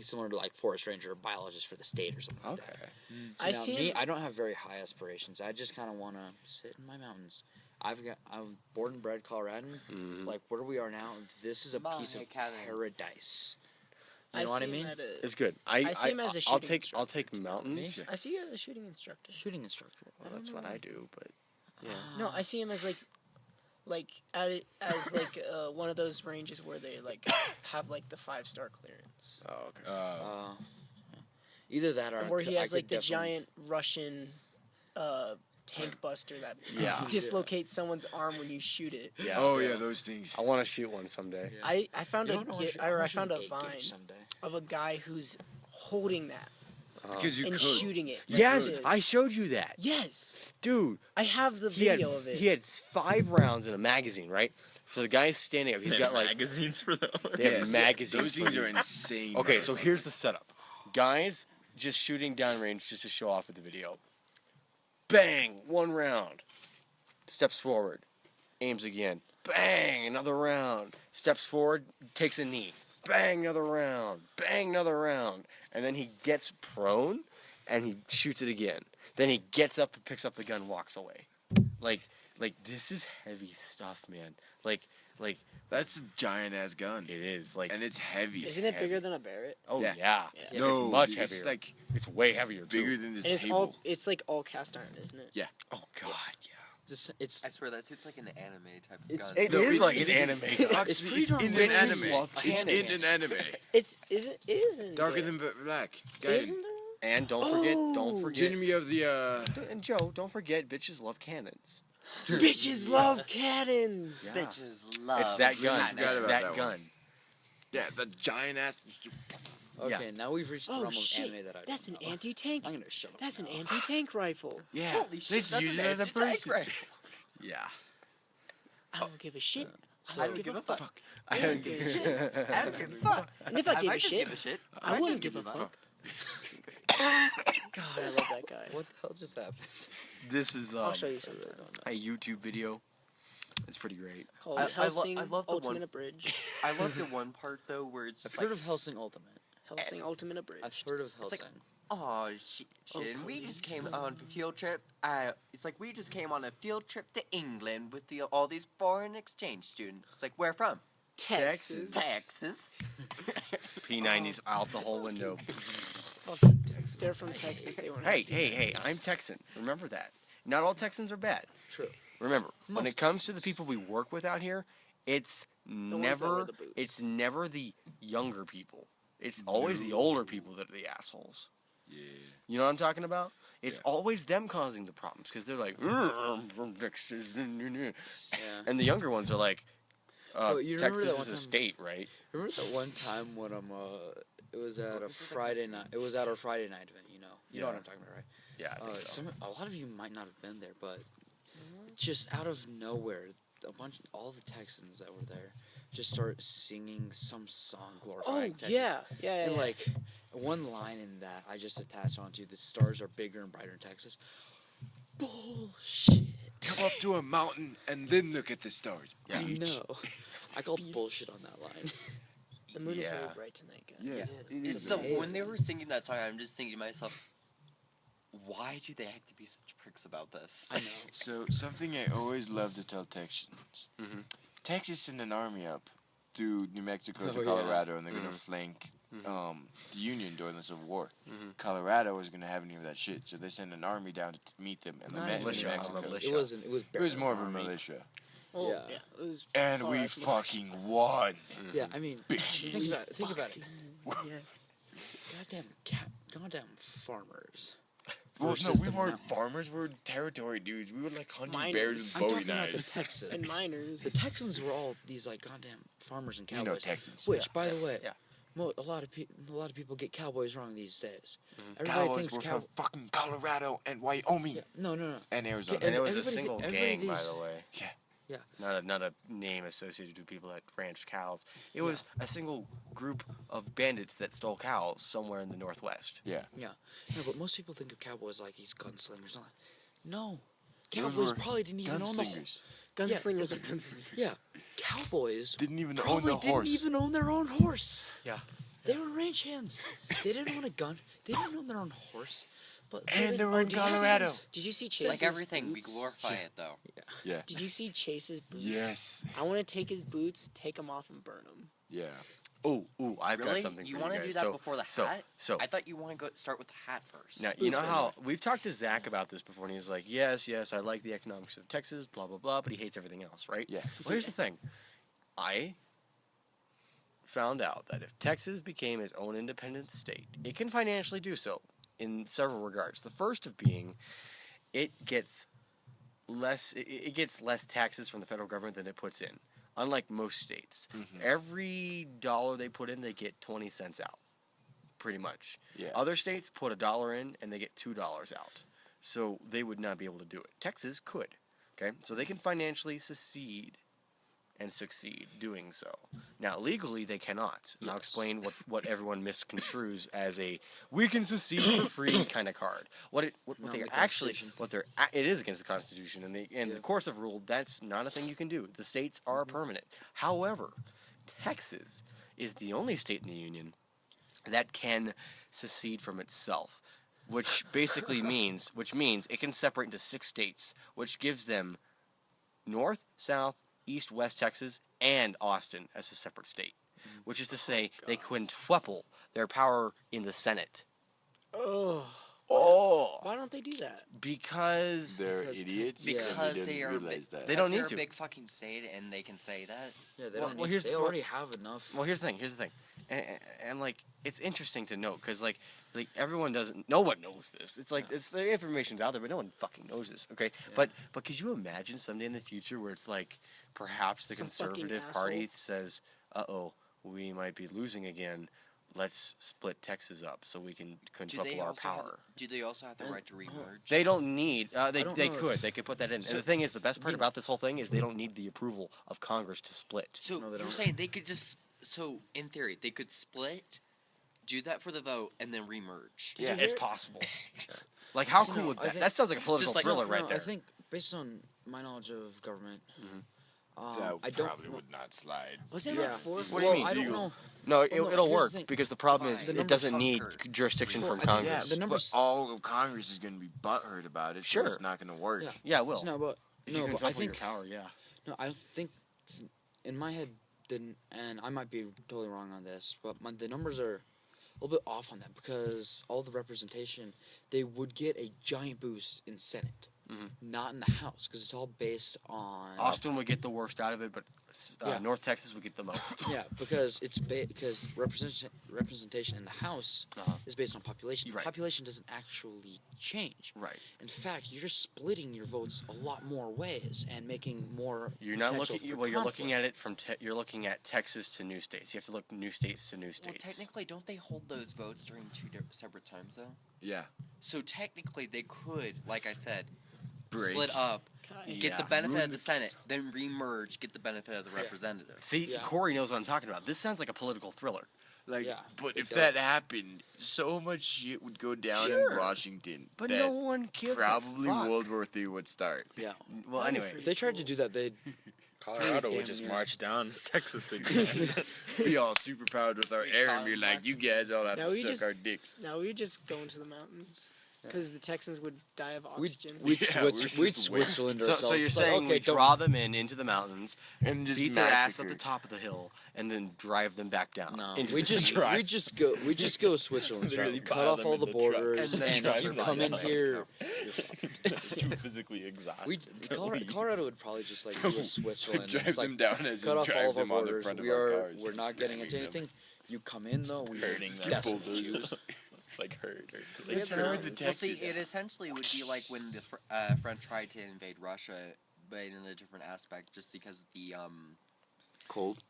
similar to like forest ranger or biologist for the state or something like Okay. that. I Now, see me. him- I don't have very high aspirations. I just kind of want to sit in my mountains. I'm born and bred Coloradan. Mhm. Like where we are now, this is a piece My of cabin. paradise. You know what I see him mean? at a- It's good. I see him as a I'll shooting take instructor, mountains. I see you as a shooting instructor. Shooting instructor. Well, that's what I do, but yeah. No, I see him as like at it as like one of those ranges where they like have like the 5-star clearance, Oh, okay. Either that or where he I has could like the definitely- giant Russian tank buster that Yeah. dislocates someone's arm when you shoot it. Yeah. Oh yeah, those things. I want to shoot one someday. Yeah. I found You a know what I wanna gi- shoot? or wanna I shoot found an a 8 vine gauge someday. of a guy who's holding that Because you and could. shooting it. like Yes, this. I showed you that, Yes, dude. I have the He had video of it. he had 5 rounds in a magazine, right? So the guy's standing up. He's got like magazines for those. they have Yes, magazines. Those for things are these. insane. Okay, so motherfucker. here's the setup. Guys just shooting downrange just to show off with the video. Bang! 1 round. Steps forward. Aims again. Bang! Another round. Steps forward. Takes a knee. Bang! Another round. Bang! Another round. And then he gets prone and he shoots it again. Then he gets up and picks up the gun, walks away. Like this is heavy stuff, man. Like That's a giant ass gun, it is. Like and it's heavy. Isn't it bigger heavy. than a Barrett? oh Yeah. yeah. Yeah. No, it's much dude, heavier. It's like It's way heavier too. bigger than this And it's table. all it's like all cast iron, isn't it? Oh god, yeah. It's I swear that seems like an anime type of It's- gun. It No, is it- like it- an anime. Actually, pretty it's darn in an bitches anime. love It's in cannons. an anime. It isn't Darker it? than black. Guiding. Isn't there? And don't Oh. forget. Enemy of the And Joe, don't forget, bitches love cannons. Bitches love cannons. Yeah. Bitches love. It's that gun. I forgot It's about that that one. gun. yeah, the giant ass. okay. Now we've reached the Oh realm shit! of anime that I That's an don't know. anti-tank. I'm gonna shut up. That's an now. anti-tank rifle. Yeah, Holy shit, let's that's use an it as a anti-tank person. rifle. Yeah. I don't give a shit. I don't give a fuck. I don't give a shit. I don't give a fuck. And if I gave might a just shit, give a shit. I might wouldn't just give a you fuck. God, I love that guy. What the hell just happened? This is I'll show you I sometime. really don't know. a YouTube video. It's pretty great. Called I lo- Helsing I love the Ultimate one- Abridged. I love the one part though where it's I've just heard like, of Helsing Ultimate. Helsing Ultimate I've Abridged. heard of It's like- Helsing. oh shit, and we just came on a field trip. It's like we just came on a field trip to England with all these foreign exchange students. It's like where from? Texas. Texas. P90s out the whole window. Fucking Texas. They're from Texas. They weren't. Hey, I'm Texan. Remember that. Not all Texans are bad. True. Remember, when Most it comes to the people we work with out here, it's ones that wear never the boots. it's never the younger people. It's always the older people that are the assholes. Yeah. You know what I'm talking about? It's Yeah. always them causing the problems because they're like, I'm from Texas. Yeah. And the younger ones are like, Oh, you remember Texas that is one a time- state, right? Remember that one time when it was at a was it, the Friday night. It was at our Friday night event. You know what Yeah. I'm talking about, right? Yeah, I think so. A lot of you might not have been there, but just out of nowhere, all the Texans that were there, just start singing some song Oh glorifying Texas. yeah. And yeah. like one line in that I just attached onto: "The stars are bigger and brighter in Texas." Bullshit. Come up to a mountain and then look at the stars. Yeah. I Beach. know. I called bullshit on that line. The moon is Yeah. very bright tonight, guys. Yes. it And is so amazing. when they were singing that song, I'm just thinking to myself, why do they have to be such pricks about this? I know. So something I always love to tell Texans. Mhm. Texas sent an army up through New Mexico Oh, to yeah. Colorado, and they're gonna Mhm. flank Mhm. the Union during the Civil War. Mhm. Colorado was gonna have any of that shit, so they sent an army down to meet them, and they Not met in New militia, Mexico. militia. It wasn't. It was. It was barely more of a army. militia, Well, Yeah. yeah. It was. and Oh, we that's much. fucking won. Yeah, I mean, Bitches. think about it. Yes. Goddamn farmers. Well, no, versus we the weren't mountain. farmers. We were territory dudes. We were like hunting Miners. bears with I'm Bowie talking about the knives. Texans. And miners. The Texans were all these like goddamn farmers and You cowboys. know Texans. Which, by the way, yeah. a lot of people get cowboys wrong these days. Mhm. Everybody Cowboys thinks were cow. from fucking Colorado and Wyoming Yeah, no. and Arizona. And it was a Everybody single think- gang, everybody by thinks- the way. Yeah. Yeah. Not a name associated with people that ranched cows. It was a single group of bandits that stole cows somewhere in the Northwest. Yeah. No, but most people think of cowboys like these gunslingers. No, Cowboys probably didn't even own the gunslingers. Gunslingers are gunslingers. Yeah, cowboys Didn't even own probably the horse. didn't even own their own horse. Yeah. They were ranch hands. They didn't own a gun. They didn't own their own horse. But And they were in Colorado. Did you see Chase's Like everything, we boots? glorify it though. Yeah. Did you see Chase's boots? Yes. I want to take his boots, take them off, and burn them. Yeah. Ooh, I've got Really? something You for you want to guys. do that before the hat? So I thought you want to go start with the hat first. now you know how we've talked to Zach about this before, and he's like, yes, I like the economics of Texas, blah blah blah, but he hates everything else, right? Yeah. Well, here's the thing. I found out that if Texas became its own independent state, it can financially do so in several regards. The first of being, it gets less taxes from the federal government than it puts in. Unlike most states, every dollar they put in, they get 20 cents out, pretty much. Yeah. Other states put $1 in and they get $2 out, so they would not be able to do it. Texas could, okay? So they can financially succeed doing so. Now, legally, they cannot. And I'll explain what everyone misconstrues as a "we can secede for free" kind of card. It is against the Constitution, and the courts have ruled that's not a thing you can do. The states are permanent. However, Texas is the only state in the union that can secede from itself, which basically means it can separate into 6 states, which gives them North, South, East, West Texas, and Austin as a separate state, which is to say they quintuple their power in the Senate. Oh. Why don't they do that? Because They're idiots. Because and they are realize that. They don't need they're to. a big fucking state and they can say that. Yeah, they Well, don't well, need here's to. They the- already have enough. Well, here's the thing, and like it's interesting to note because like everyone doesn't, no one knows this. It's like it's the information's out there, but no one fucking knows this. Okay, but could you imagine someday in the future where it's like perhaps the Some fucking conservative party asshole. says, we might be losing again. Let's split Texas up so we can quintuple our power. Do they also have the right to remerge? They don't need. They don't they know could. if- They could put that in. And the thing is, the best part about this whole thing is they don't need the approval of Congress to split. So No, they you're don't. saying they could just in theory they could split, do that for the vote, and then remerge. Yeah, you it's hear- possible. Like, how You cool know, would I that? think- That sounds like a political Just like- thriller No, right there. I think based on my knowledge of government, That I don't. probably would not slide. Was there Yeah. like 4? What do you mean? I don't know. No, no, it'll here's work the thing. because the problem is Fine. it The doesn't numbers need concur. jurisdiction Well, from I think- Congress. the numbers- But all of Congress is going to be butthurt about it. So Sure. it's not going to work. Yeah. Yeah, it will. No, but if no, you but control I think your power, yeah. no, I think in my head didn't, and I might be totally wrong on this, but the numbers are a little bit off on that because all the representation they would get a giant boost in Senate, not in the House because it's all based on Austin would get the worst out of it, but Yeah. North Texas would get the most. Yeah, because it's because representation in the House is based on population. Right. Population doesn't actually change. Right. In fact, you're just splitting your votes a lot more ways and making more. You're not potential looking. for Well, you're looking conflict. at it from. You're looking at Texas to new states. You have to look new states to new Well, states. technically, don't they hold those votes during 2 separate times though? Yeah. So technically, they could, like I said, Break. split up, Yeah. get the benefit Ruin of the the Senate, then remerge, get the benefit of the representatives. See, Yeah. Corey knows what I'm talking about. This sounds like a political thriller. Like, Yeah, but it if does. that happened, so much shit would go down Sure. in Washington. But that no one gives probably a fuck. World War III would start. Yeah. Well, That'd be anyway. If they tried to do that, they'd. Colorado Damn would just near. march down Texas again. Be all super powered with our air and be like, you guys all have No, to we suck just- our dicks. No, we would just go into the mountains because the Texans would die of We'd, oxygen. we'd, Yeah, switch, we're just we'd waiting. Switzerland So ourselves. you're Like, saying okay, we don't- draw them into the mountains, And just beat their ass massacre. at the top of the hill, and then drive them back down. No, into we the just sea. we just go Switzerland. Literally style. Cut pile off them all in the the truck borders, and then and drive if you them come in back. here, Too physically exhausted. to leave. Colorado would probably just like do a Switzerland. Drive It's like, them down as cut you off all drive of our them on the borders. front of We our are cars. we're not getting into Slamming them. anything. You come in though, we Hurting them. decimate you. Bulldozers. Like herd. Let's herd the Well, see, Texans. it essentially would be like when the French tried to invade Russia, but in a different aspect, just because the Cold.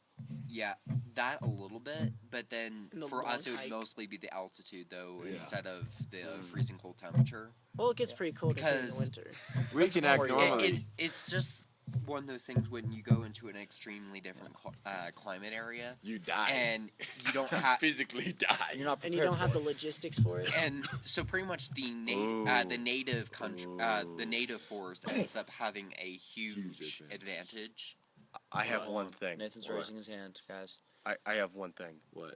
yeah, that a little bit, but then And the for us it long would hike. mostly be the altitude though, Yeah. instead of the freezing cold temperature. Well, it gets pretty cold in the Because- winter. We can act Or- normally. It's just one of those things when you go into an extremely different climate area You die. and you don't have physically die. You're not And you prepared don't have for the logistics for it. and so pretty much the native country the native force ends up having a huge advantage. I have one thing. Nathan's raising his hand, guys. I have one thing. What?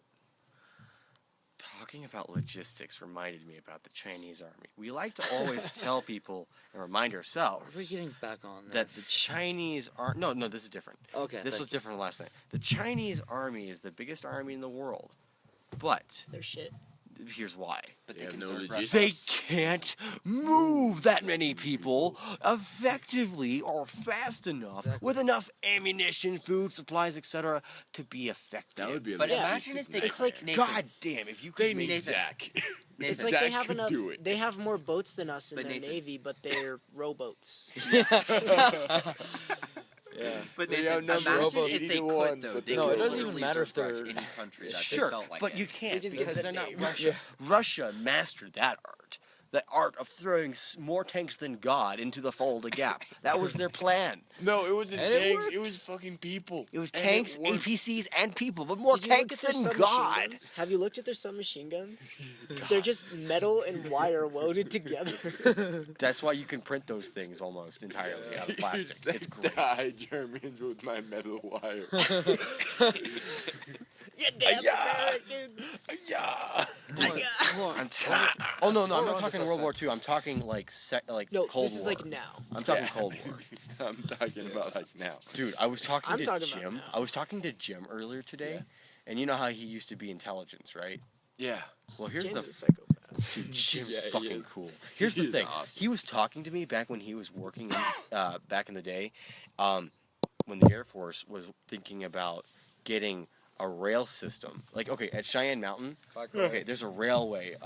Talking about logistics reminded me about the Chinese army. We like to always tell people and remind Are we ourselves getting back on that this? the Chinese are no, this is different. Okay, This was different last night. The Chinese army is the biggest army in the world, but They're shit. here's why. But They they have can no serve logistics. They Russians. can't move that many people effectively or fast enough with enough ammunition, food, supplies, etc. to be effective. That would be But Yeah. imagine if they It's like- Nathan, God damn, if you They could need make Zach. It's Nathan, like they Zach have could enough. do it. They have more boats than us in But their Nathan- navy, but they're rowboats. Yeah. But They Nathan, outnumber imagine 80 if they to could 1, though. but They no, could it doesn't even literally matter if serve they're- any country that Sure, felt like but it. you can't just get because the they're not name. Russia. Russia mastered that art. The art of throwing more tanks than God into the Fulda Gap. That was their plan. No, it wasn't And it tanks. worked. It was fucking people. It was And tanks, worked. APCs, and people, but more Did you look tanks at their than submachine God. guns? Have you looked at their submachine guns? They're just metal and wire welded together. That's why you can print those things almost entirely out of plastic. They It's great. died, Germans, with my metal wire. You damn Yeah. Americans! Yeah. I'm oh no, I'm We're on not to talking this World War next. II. I'm talking like No, Cold this is War. like now. I'm talking Yeah. Cold War. I'm talking about like now. Dude, I was talking I'm to talking about Jim. now. I was talking to Jim earlier today, Yeah. and you know how he used to be intelligence, right? Yeah. Well, here's James the is a psychopath. Dude, Jim's Yeah, he fucking is. cool. Here's He the is thing. awesome. He was talking to me back when he was working back in the day, when the Air Force was thinking about getting a rail system. Like, okay, at Cheyenne Mountain, okay, there's a railway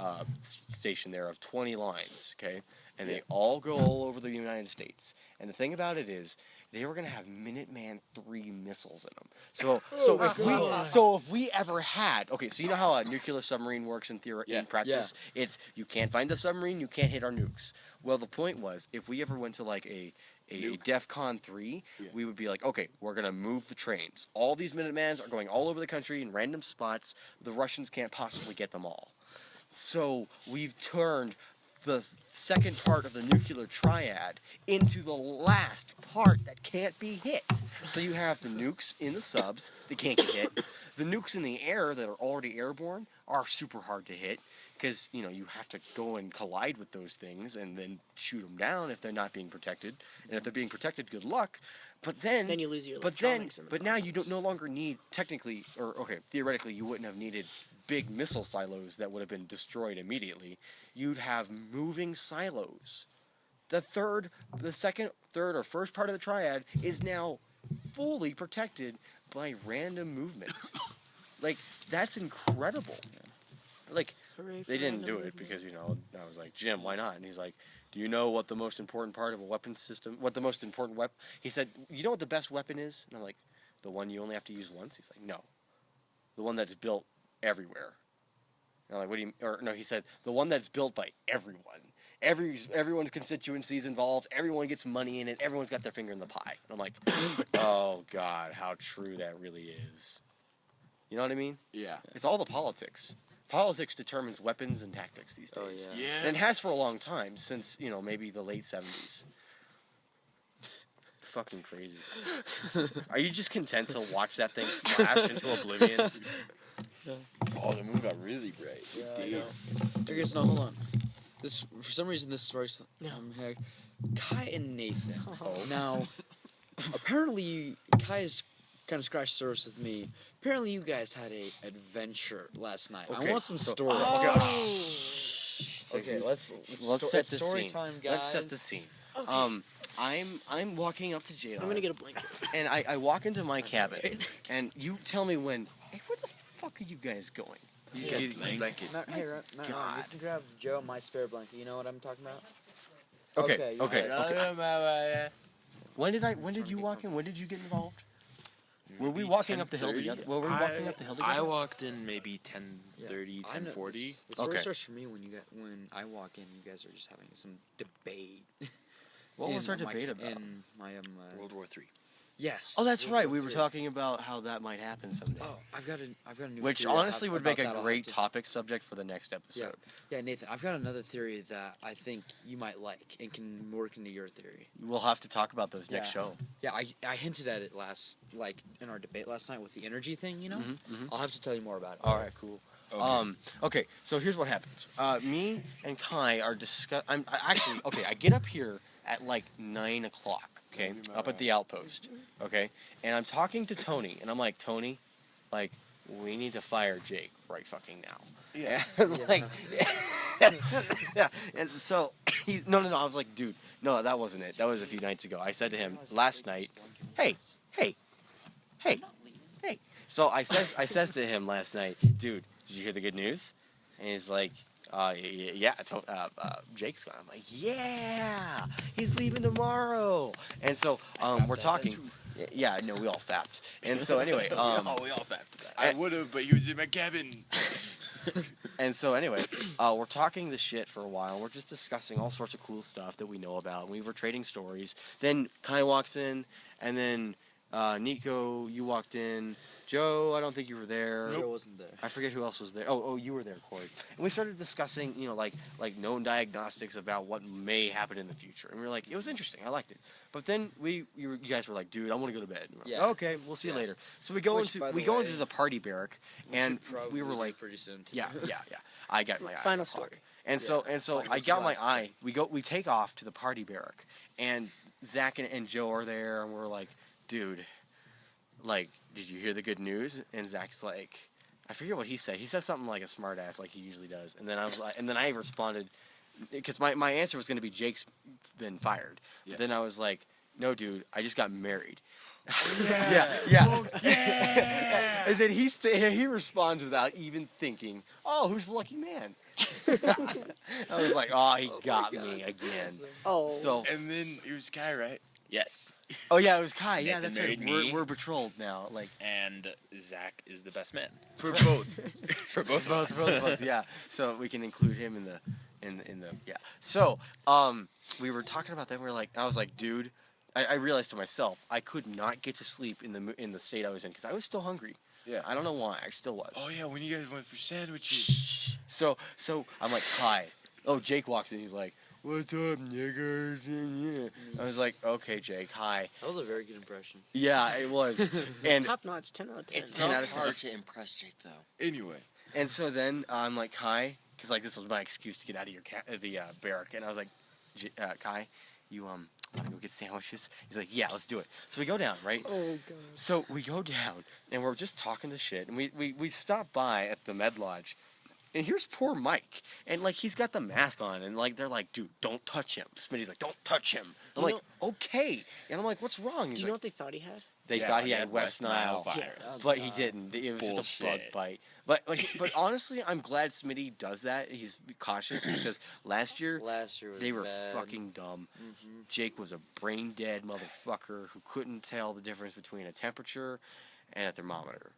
station there of 20 lines, okay? And they all go all over the United States. And the thing about it is, they were gonna have Minuteman III missiles in them. So if we ever had, okay, so you know how a nuclear submarine works in theory, Yeah. in practice, it's you can't find the submarine, you can't hit our nukes. Well, the point was, if we ever went to like a DEFCON 3, Yeah. we would be like, okay, we're gonna move the trains. All these Minutemans are going all over the country in random spots. The Russians can't possibly get them all. So we've turned the second part of the nuclear triad into the last part that can't be hit. So you have the nukes in the subs that can't get hit. The nukes in the air that are already airborne are super hard to hit because, you know, you have to go and collide with those things and then shoot them down if they're not being protected. And if they're being protected, good luck. But then, Then you lose your but then, electronics in the but now you process. don't no longer need technically, or okay, theoretically, you wouldn't have needed big missile silos that would have been destroyed immediately. You'd have moving silos. The second, third, or first part of the triad is now fully protected by random movement. Like, that's incredible. Like, Hooray for they didn't random do it movement. because, you know, I was like, Jim, why not? And he's like, do you know what the most important part of a weapon system, what the most important weapon, he said, you know what the best weapon is? And I'm like, the one you only have to use once? He's like, no. The one that's built everywhere. And I'm like, what do you, or no, he said, the one that's built by everyone. Everyone's constituencies involved, everyone gets money in it, everyone's got their finger in the pie. And I'm like, oh God, how true that really is. You know what I mean? Yeah. It's all the politics. Politics determines weapons and tactics these Oh, days. yeah. And it has for a long time, since, you know, maybe the late 70s. Fucking crazy. Are you just content to watch that thing flash into oblivion? Oh, the moon got really bright. Yeah, Okay, so now hold on. This for some reason this sparks. No. Here. Kai and Nathan. Oh. Now, apparently, Kai has kind of scratched the surface with me. Apparently, you guys had a adventure last night. I Okay, want some so- stories. so- okay, Okay, let's set the story scene. time, guys. Let's set the scene. Okay. I'm walking up to Jada. I'm gonna get a blanket. And I walk into my cabin, and you tell me when, hey, where the fuck are you guys going? He's Yeah. getting blankets. Matt, hey, Matt, you God. can grab Joe my spare blanket. You know what I'm talking about? Okay, you okay, got it. okay. When did you walk in? When did you get involved? Were we walking up the hill together? Were we walking up the hill together? I walked in maybe 10:30, I know 10:40. The story Okay. starts for me when I walk in. You guys are just having some debate. What was our in my- debate about? In my World War III. yes. Oh, that's World right. War We were III. talking about how that might happen someday. Oh, I've got a new Which theory honestly would make a about that. I'll great have to- topic subject for the next episode. Yeah, Nathan, I've got another theory that I think you might like and can work into your theory. We'll have to talk about those next Yeah. show. Yeah, I hinted at it in our debate last night with the energy thing, you know? Mhm. I'll have to tell you more about it. All right, cool. Okay. Okay, so here's what happens. Me and Kai are actually, okay, I get up here at like 9 o'clock, okay, up at the Outpost, okay, and I'm talking to Tony, and I'm like, Tony, like, we need to fire Jake right fucking now. Yeah. Like, yeah, and so, no, I was like, dude, no, that wasn't it. That was a few nights ago. I said to him last night, hey. So I says to him last night, dude, did you hear the good news? And he's like, yeah, Jake's gone. I'm like, yeah, he's leaving tomorrow. And so we're talking. Yeah, no, we all fapped. And so anyway, we all fapped that. I would have, but he was in my cabin. And so anyway, we're talking the shit for a while. We're just discussing all sorts of cool stuff that we know about. We were trading stories. Then Kai walks in, and then Nico, you walked in. Joe, I don't think you were there. Joe wasn't there. I forget who else was there. Oh, you were there, Corey. And we started discussing, like known diagnostics about what may happen in the future. And we were like, it was interesting. I liked it. But then you guys were like, dude, I want to go to bed. And we're like, Yeah. okay, we'll see you later. So we go Which, by the into way, the party barrack, and we were like, pretty soon. Too. yeah. I got my eye. Final on the clock. story. And so Like I this got my last eye. We take off to the party barrack, and Zach and Joe are there, and we're like, dude, like, did you hear the good news? And Zach's like, I forget what he said. He said something like a smart ass, like he usually does. And then I was like, and then I responded, because my answer was going to be Jake's been fired. Yeah. But then I was like, no, dude, I just got married. Yeah. Yeah. Oh, yeah. And then he responds without even thinking, oh, who's the lucky man? I was like, oh, he got me again. Oh. So, And then it was Kai, right? Yes. oh yeah, it was Kai. Yeah, Nathan that's right. married me. We're betrothed now. Like, And Zach is the best man. For both. For both of us. both of us, yeah. So we can include him in the yeah. So we were talking about that. And we were like, I was like, dude, I realized to myself I could not get to sleep in the state I was in because I was still hungry. Yeah. I don't know why. I still was. Oh, yeah, when you guys went for sandwiches. So I'm like, hi. Oh, Jake walks in. He's like, what's up, niggers? Yeah. I was like, okay, Jake, hi. That was a very good impression. Yeah, it was. And Top notch, 10 out of 10. It's 10 not out of 10. hard to impress Jake, though. Anyway. and so then I'm like, Kai, because like this was my excuse to get out of the barrack, and I was like, Kai, you want to go get sandwiches? He's like, yeah, let's do it. So we go down, right? Oh, God. So we go down, and we're just talking the shit, and we stop by at the Med Lodge, and here's poor Mike, and like he's got the mask on, and like they're like, dude, don't touch him. Smitty's like, don't touch him. I'm Do you like, okay, and I'm like, what's wrong? Do He's you know like, what they thought he had? they Yeah, thought he he had had West Nile virus. but he didn't. It was just a bug Bullshit. bite. But honestly, I'm glad Smitty does that. He's cautious because last year Last year was they were bad. fucking dumb. Mm-hmm. Jake was a brain dead motherfucker who couldn't tell the difference between a temperature and a thermometer.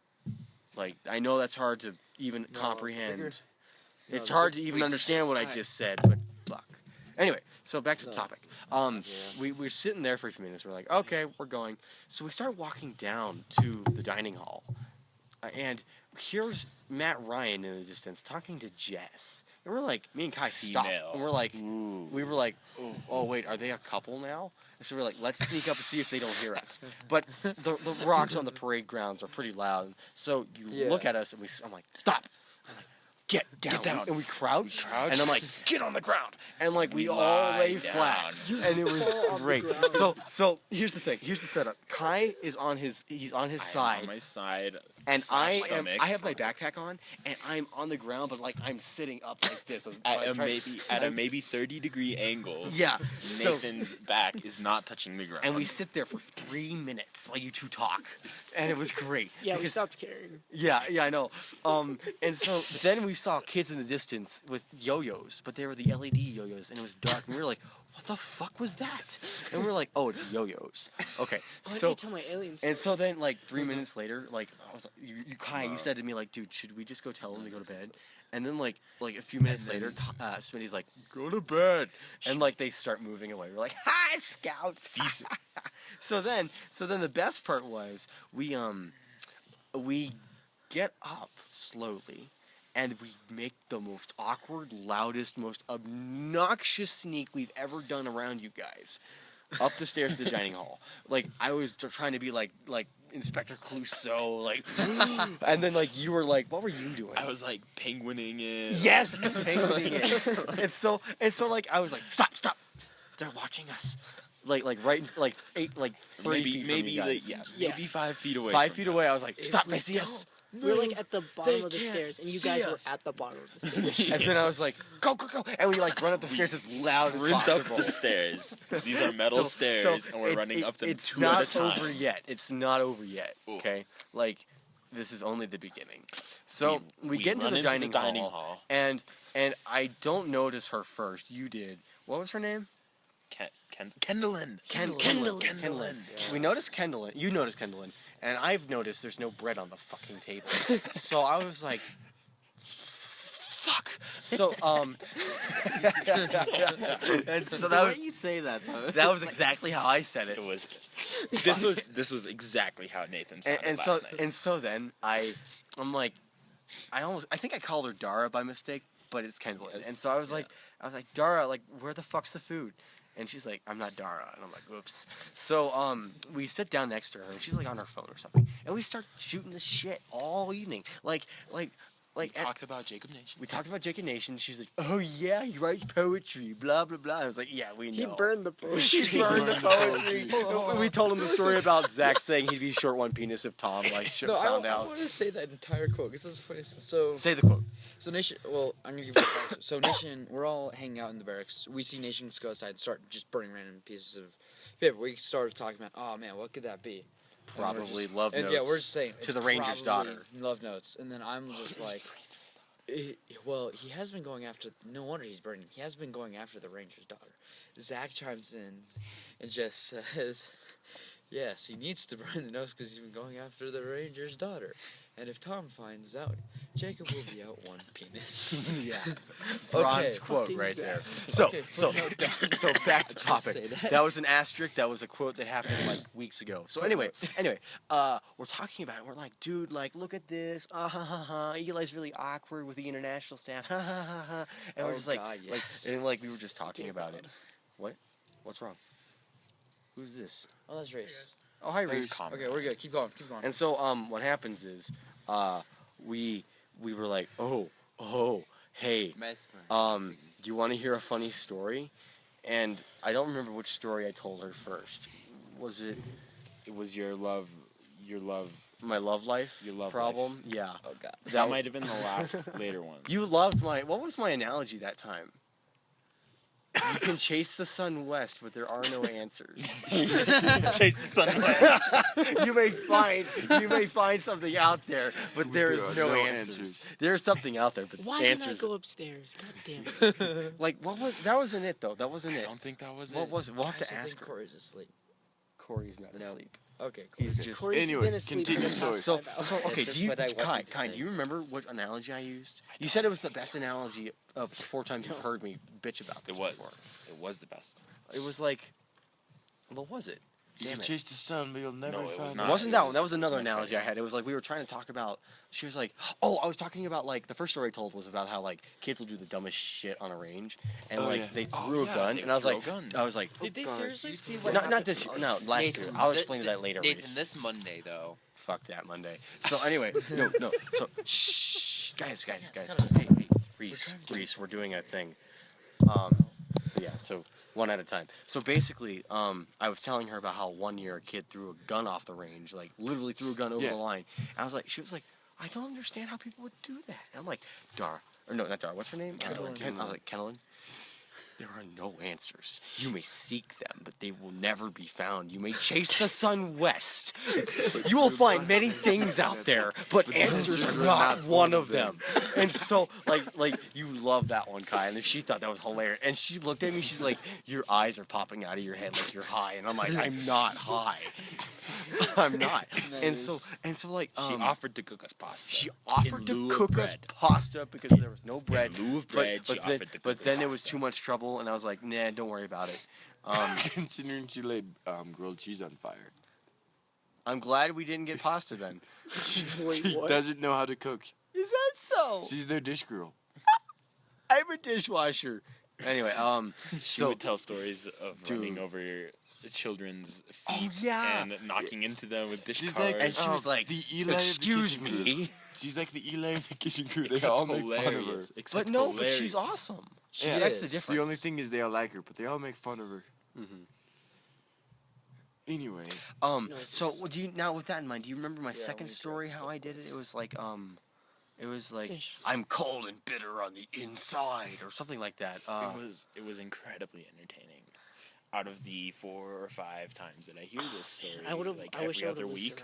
Like, I know that's hard to even comprehend. bigger- It's the hard to even understand what I just said, but fuck. Anyway, so back to the topic. We're sitting there for a few minutes. We're like, okay, we're going. So we start walking down to the dining hall. And here's Matt Ryan in the distance talking to Jess. And we're like, me and Kai stop. Female. And we're like, we were like, oh, wait, are they a couple now? And so we're like, let's sneak up and see if they don't hear us. But the rocks on the parade grounds are pretty loud. So you look at us and I'm like, stop. I'm like, get down. And we crouch. And I'm like, get on the ground. And like we all lay flat. And it was great. So here's the thing. Here's the setup. Kai is on his side. On my side. And I stomach. have my backpack on, and I'm on the ground, but like I'm sitting up like this. At a maybe 30-degree angle. Yeah. So Nathan's back is not touching the ground. and we sit there for 3 minutes while you two talk, and it was great. Yeah, we because- stopped caring. Yeah, I know. And so then we saw kids in the distance with yo-yos, but they were the LED yo-yos, and it was dark, and we were like, what the fuck was that? And we were like, oh, it's yo-yos. Okay, Why so didn't you tell my alien story? and so then like 3 minutes later, like I was like, you Kai, you said to me like, dude, should we just go tell them to go to bed? And then like a few minutes later, Smitty's like, "Go to bed," and like they start moving away. We're like, "Hi, Scouts!" So then the best part was we get up slowly, and we make the most awkward, loudest, most obnoxious sneak we've ever done around you guys, up the stairs to the dining hall. Like I was trying to be like Inspector Clouseau, like, and then like you were like, what were you doing? I was like penguining it. Yes, penguining it. and so like I was like, stop, they're watching us. Like right, like 30 feet from you guys. Maybe 5 feet away. 5 feet away, I was like, stop, they see us. We were like at the bottom of the stairs, and you guys were at the bottom of the stairs. And then I was like, go, and we like run up the stairs as loud as Sprint possible. up the stairs. These are metal stairs, and we're running up them it's two at a not time. over yet. It's not over yet. Ooh. Okay, like this is only the beginning. So we get into run the into dining hall, and I don't notice her first. You did. What was her name? Kendallin. Kendallin. We noticed Kendallin. You noticed Kendallin, and I've noticed there's no bread on the fucking table. So I was like, fuck. So and so that was you say that though. that was exactly how I said it. This was exactly how Nathan sounded and last night. and so then I'm like, I think I called her Dara by mistake, but it's Kendallin. Yes. And so I was like, Dara, like, where the fuck's the food? And she's like, I'm not Dara. And I'm like, oops. So we sit down next to her, and she's like on her phone or something, and we start shooting the shit all evening. Like we talked about Jacob Nation. We talked about Jacob Nation. She's like, oh yeah, he writes poetry, blah blah blah. I was like, yeah, we know. He burned the poetry. He burned the poetry. We told him the story about Zach saying he'd be short one penis if Tom found I out. want to say that entire quote because that's the funniest. So Say the quote. So Nation, well, I'm gonna give you a pause. So Nation, we're all hanging out in the barracks. We see Nation go outside and start just burning random pieces of paper. We started talking about, oh man, what could that be? Probably love and notes. yeah, we're just saying to it's the Ranger's probably daughter. Love notes, and then I'm just like, well, he has been going after. No wonder he's burning. He has been going after the Ranger's daughter. Zach chimes in and just says, yes, he needs to burn the notes because he's been going after the Ranger's daughter. And if Tom finds out, Jacob will be out one penis. Yeah. Bronze Okay. quote right there. So Okay, so so back to Just topic. say that. That was an asterisk. That was a quote that happened like weeks ago. So anyway, we're talking about it. We're like, dude, like, look at this. Ha ha ha. Eli's really awkward with the international staff. Ha ha ha ha. And we're Oh, just like, God, yes. we were just talking about it. What? What's wrong? Who's this? Oh, that's Reese. Oh, hi, Reese. Okay, we're good. Keep going. And so what happens is we were like, oh, hey, do you want to hear a funny story? And I don't remember which story I told her first. Was it? It was your love, My love life Your love problem? Yeah. Oh God. that might have been the last later one. You loved what was my analogy that time? You can chase the sun west, but there are no answers. Chase the sun west. you may find something out there, but there is no answers. There's something out there, but Why answers. didn't I go upstairs? God damn it. Like that wasn't it though. That wasn't I it. don't think that was What it. was it? We'll have I to still ask think her. Corey's asleep. Corey's not asleep. Okay, cool. He's just Corey's Anyway, been asleep continue for the past story. 5 hours. so okay. This Do is you what I want Kai? you to Kai, do say. you remember what analogy I used? You said it was the best analogy of 4 times you've heard me bitch about this It was. before. It was the best. It was like, what was it? You Damn can it. chase the sun, but you'll never No, it find was it. not. Wasn't it that was- one? That was it was another much better. analogy I had. It was like we were trying to talk about. She was like, "Oh, I was talking about like the first story I told was about how like kids will do the dumbest shit on a range, and Oh, like yeah. they Oh, threw a yeah, gun, they and I was throw like, guns. Did they gosh. seriously? You see what not happened- this year, no, last Nathan, year. I'll thi- explain to that later. Nathan, Reese. this Monday though. Fuck that Monday. So anyway, no. So shh, guys. Hey, Reese, we're doing a thing. So yeah, so one at a time. So basically, I was telling her about how one year a kid threw a gun off the range, like literally threw a gun over Yeah. the line. And she was like, I don't understand how people would do that. And I'm like, Dara, or no, not Dara. What's her name? Kendallin. I was like, Kendallin. There are no answers. You may seek them, but they will never be found. You may chase the sun west. You will find many things out there, but answers are not one of them. And so, like you love that one, Kai, and then she thought that was hilarious. And she looked at me. She's like, "Your eyes are popping out of your head like you're high." And I'm like, "I'm not high. I'm not." And so, like, She offered to cook us pasta. She offered In to lieu of cook us bread. pasta because there was no bread. In lieu of bread, she offered to cook but us then it was pasta. too much trouble, and I was like, "Nah, don't worry about it." Considering she laid grilled cheese on fire. I'm glad we didn't get pasta then. Wait, She what? doesn't know how to cook. Is that so? She's their dish girl. I'm a dishwasher. Anyway, She so would tell stories of Dude. running over children's feet yeah. and knocking into them with dish She's cards. like- and she was like, the Eli of the "Excuse kitchen crew." me." She's like the Eli of the kitchen crew. They Except all make fun of her. hilarious. Except But no, but hilarious. she's awesome. Yeah, That's the is. difference. The only thing is they all like her, but they all make fun of her. Mhm. Anyway, No, So it's- do you now with that in mind? Do you remember my Yeah, second we story? How I did it? It was like Fish. I'm cold and bitter on the inside, or something like that. It was incredibly entertaining. Out of the 4 or 5 times that I hear this story, I would have. like I wish every I other would have week,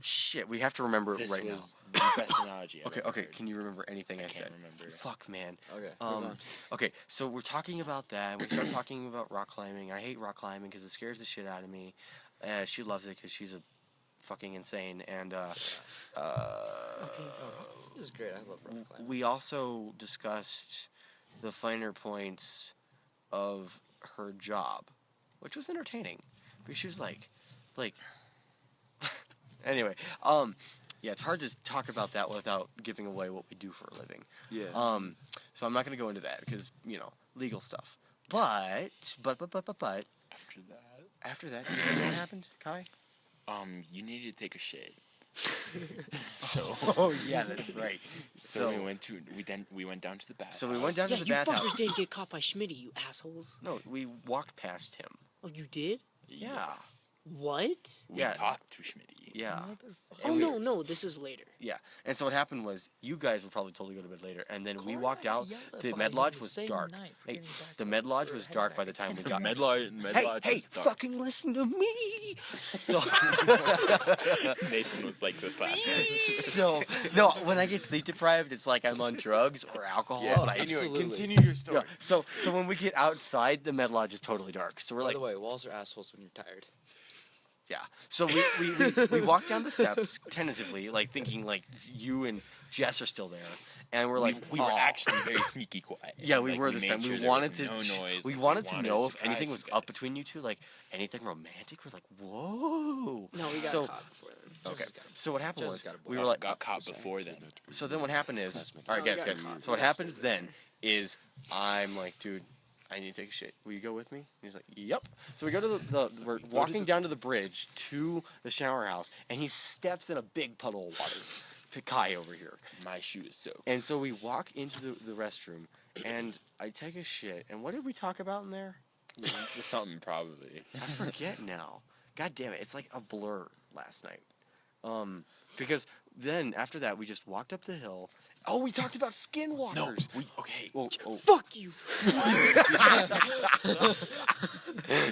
Shit, we have to remember it this right was the best analogy. I've now. Okay, ever okay. heard. Can you remember anything I, I said? can't remember. Fuck, man. Okay. move on. Okay, so we're talking about that. We start talking about rock climbing. I hate rock climbing because it scares the shit out of me. She loves it because she's a fucking insane. And This is great. I love rock climbing. we also discussed the finer points of her job, which was entertaining. Because she was like, anyway, yeah, it's hard to talk about that without giving away what we do for a living. yeah. So I'm not going to go into that because, legal stuff. But After that, after that, you know what happened, Kai? you needed to take a shit. So Oh yeah, that's right. so we went down to the bathhouse. So we went down Yeah, to the you bathhouse. fuckers didn't get caught by Schmitty, you assholes. No, we walked past him. Oh, you did? Yeah. Yes. What? We Yeah. talked to Schmitty. Yeah. Oh And we- no, this was later. Yeah. And so what happened was you guys were probably told to go to bed later, and then we walked out. The Med Lodge was dark. Hey, the Med Lodge was dark by the time we The got. Med Lodge Hey, was dark. fucking listen to me. So, Nathan was like this last night. so no, when I get sleep deprived, it's like I'm on drugs or alcohol. Yeah. and I, Anyway, Absolutely. continue your story. yeah. So when we get outside, the Med Lodge is totally dark. So we're By like, the way, walls are assholes when you're tired. yeah. So we walk down the steps tentatively, like thinking like you and Jess are still there, and we're like, we were "Oh." actually very sneaky quiet. Yeah, we Like, were this made time. sure We there wanted was to. no noise. We and wanted to know if surprise anything was you up guys. between you two, like anything romantic. We're like, whoa. No, we got So- caught before then. Okay. So what happened Just was got a we boy. were like, got caught before then. so then what happened is, That's my- all right, No, guys, we got guys. caught. So what happens then is I'm like, dude, I need to take a shit. Will you go with me? And he's like, yep. So we go to we're walking down to the bridge to the shower house, and he steps in a big puddle of water. To Kai over here. My shoe is soaked. And so we walk into the restroom, and I take a shit. And what did we talk about in there? Just something probably. I forget now. God damn it, it's like a blur last night. Because then after that we just walked up the hill. Oh, we talked about skinwalkers. Okay. Well, oh, Fuck you!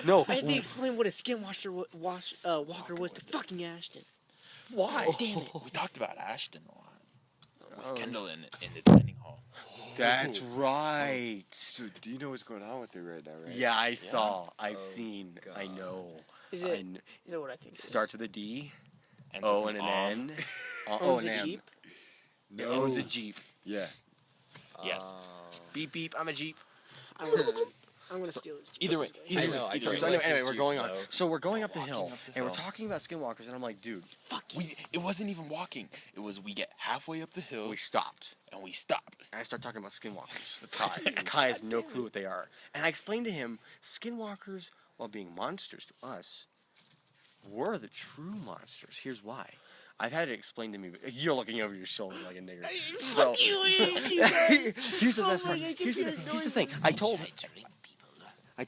no. I had to explain what a skinwalker walker was to fucking Ashton. Why? Damn it! We talked about Ashton a lot with Oh. Kendall in the dining hall. That's right. So do you know what's going on with her right now, right? Yeah, I saw. I've Oh, seen. I God. know. Is I it? kn- Is that what I think? it is? Starts with a D. And O with and an N. O Owns and a M. Jeep? It owns a Jeep. Yeah. Yes. Beep beep. I'm a Jeep. I'm gonna steal his Jeep. Either way, I know, I So, do so like anyway, his we're Jeep, going on. though. So we're going up the Walking hill, up the and we're hill. talking about skinwalkers, and I'm like, dude, Fuck you. It wasn't even walking. It was we get halfway up the hill we stopped. and we stopped. And I start talking about skinwalkers with Kai. And Kai has no clue what they are. And I explained to him, skinwalkers, while being monsters to us, were the true monsters. Here's why. I've had it explained to me. You're looking over your shoulder like a nigger. So, Fuck you! here's the best part. I can Here's hear the it thing. I told I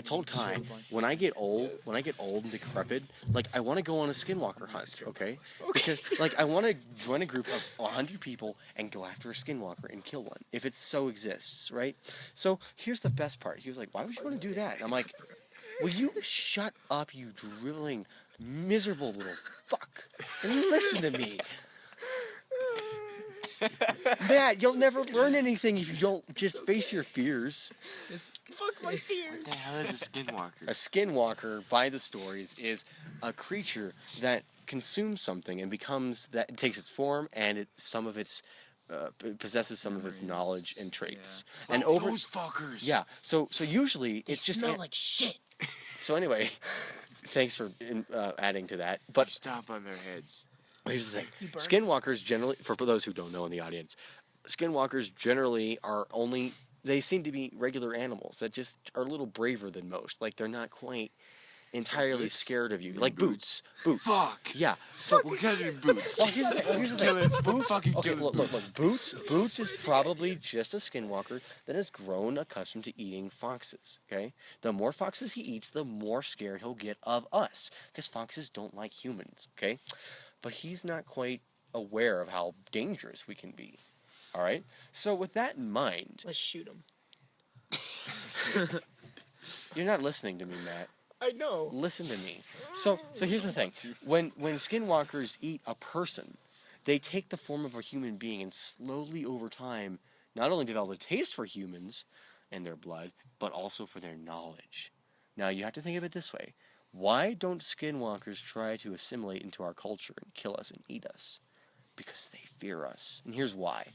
told Kai, when I get old, and decrepit, like I want to go on a skinwalker hunt, okay? Because like I want to join a group of 100 people and go after a skinwalker and kill one, if it so exists, right? So here's the best part. He was like, "Why would you want to do that?" And I'm like, "Will you shut up, you driveling, miserable little fuck, and listen to me." Matt, you'll never learn anything if you don't just face your fears. Fuck my fears. What the hell is a skinwalker? A skinwalker, by the stories, is a creature that consumes something and it takes its form and possesses some of its knowledge and traits. Yeah. And those fuckers. Yeah. So usually They it's just smell like shit. So anyway, thanks for adding to that. But Stomp on their heads. here's the thing: skinwalkers generally, for those who don't know in the audience, skinwalkers generally they seem to be regular animals that just are a little braver than most. Like they're not quite entirely scared of you. Like boots. Fuck. Yeah. So What kind of boots? well, here's the thing. Boots. Fucking Okay, killing look. Boots is probably just a skinwalker that has grown accustomed to eating foxes. Okay. The more foxes he eats, the more scared he'll get of us, because foxes don't like humans. Okay. But he's not quite aware of how dangerous we can be. All right. So with that in mind, Let's shoot him. you're not listening to me, Matt. I know. Listen to me. So here's the thing. When skinwalkers eat a person, they take the form of a human being and slowly over time not only develop a taste for humans and their blood, but also for their knowledge. Now you have to think of it this way. Why don't skinwalkers try to assimilate into our culture and kill us and eat us? Because they fear us. And here's why.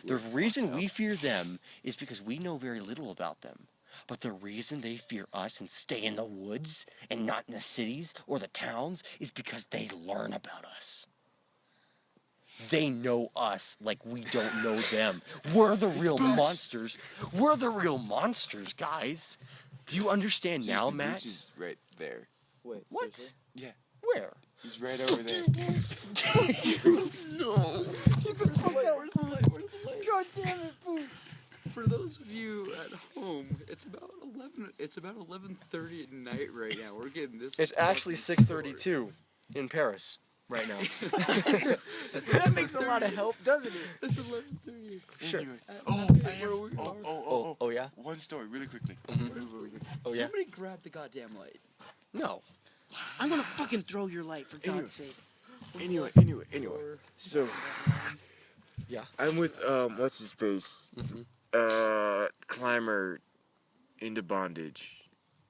The reason we fear them is because we know very little about them. But the reason they fear us and stay in the woods and not in the cities or the towns is because they learn about us. They know us like we don't know them. We're the real monsters. We're the real monsters, guys. Do you understand now, The Matt? Boots is right there. Wait. What? Yeah. Where? He's right over there. No. God damn it, Boots. For those of you at home, it's about 11:30 at night right now. We're getting this. It's actually fucking 6:32 in Paris right now. That makes a lot of help, doesn't it? It's 11:30. Sure. Anyway. Oh, yeah? One story, really quickly. Oh, yeah? Somebody grab the goddamn light. No. I'm gonna fucking throw your light, for God's sake. Anyway. So, Yeah. I'm with, what's his face? Climber into bondage.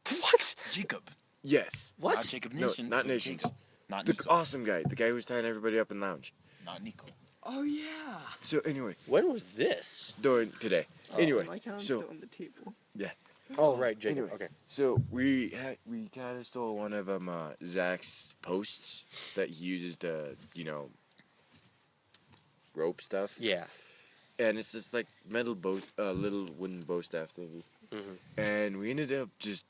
What? Jacob. Yes. What? Not Jacob No, Nations. not but Nations. Jacob. Not The Nico. awesome guy. The guy who was tying everybody up in lounge. Not Nico. Oh yeah. So, anyway. When was this? Doing today. Anyway. My count's So, still on the table. Oh, right, Jacob. Anyway. Okay. So we kind of stole one of Zach's posts that he uses to, rope stuff. Yeah. And it's this like metal little wooden bow staff thingy. Mhm. And we ended up just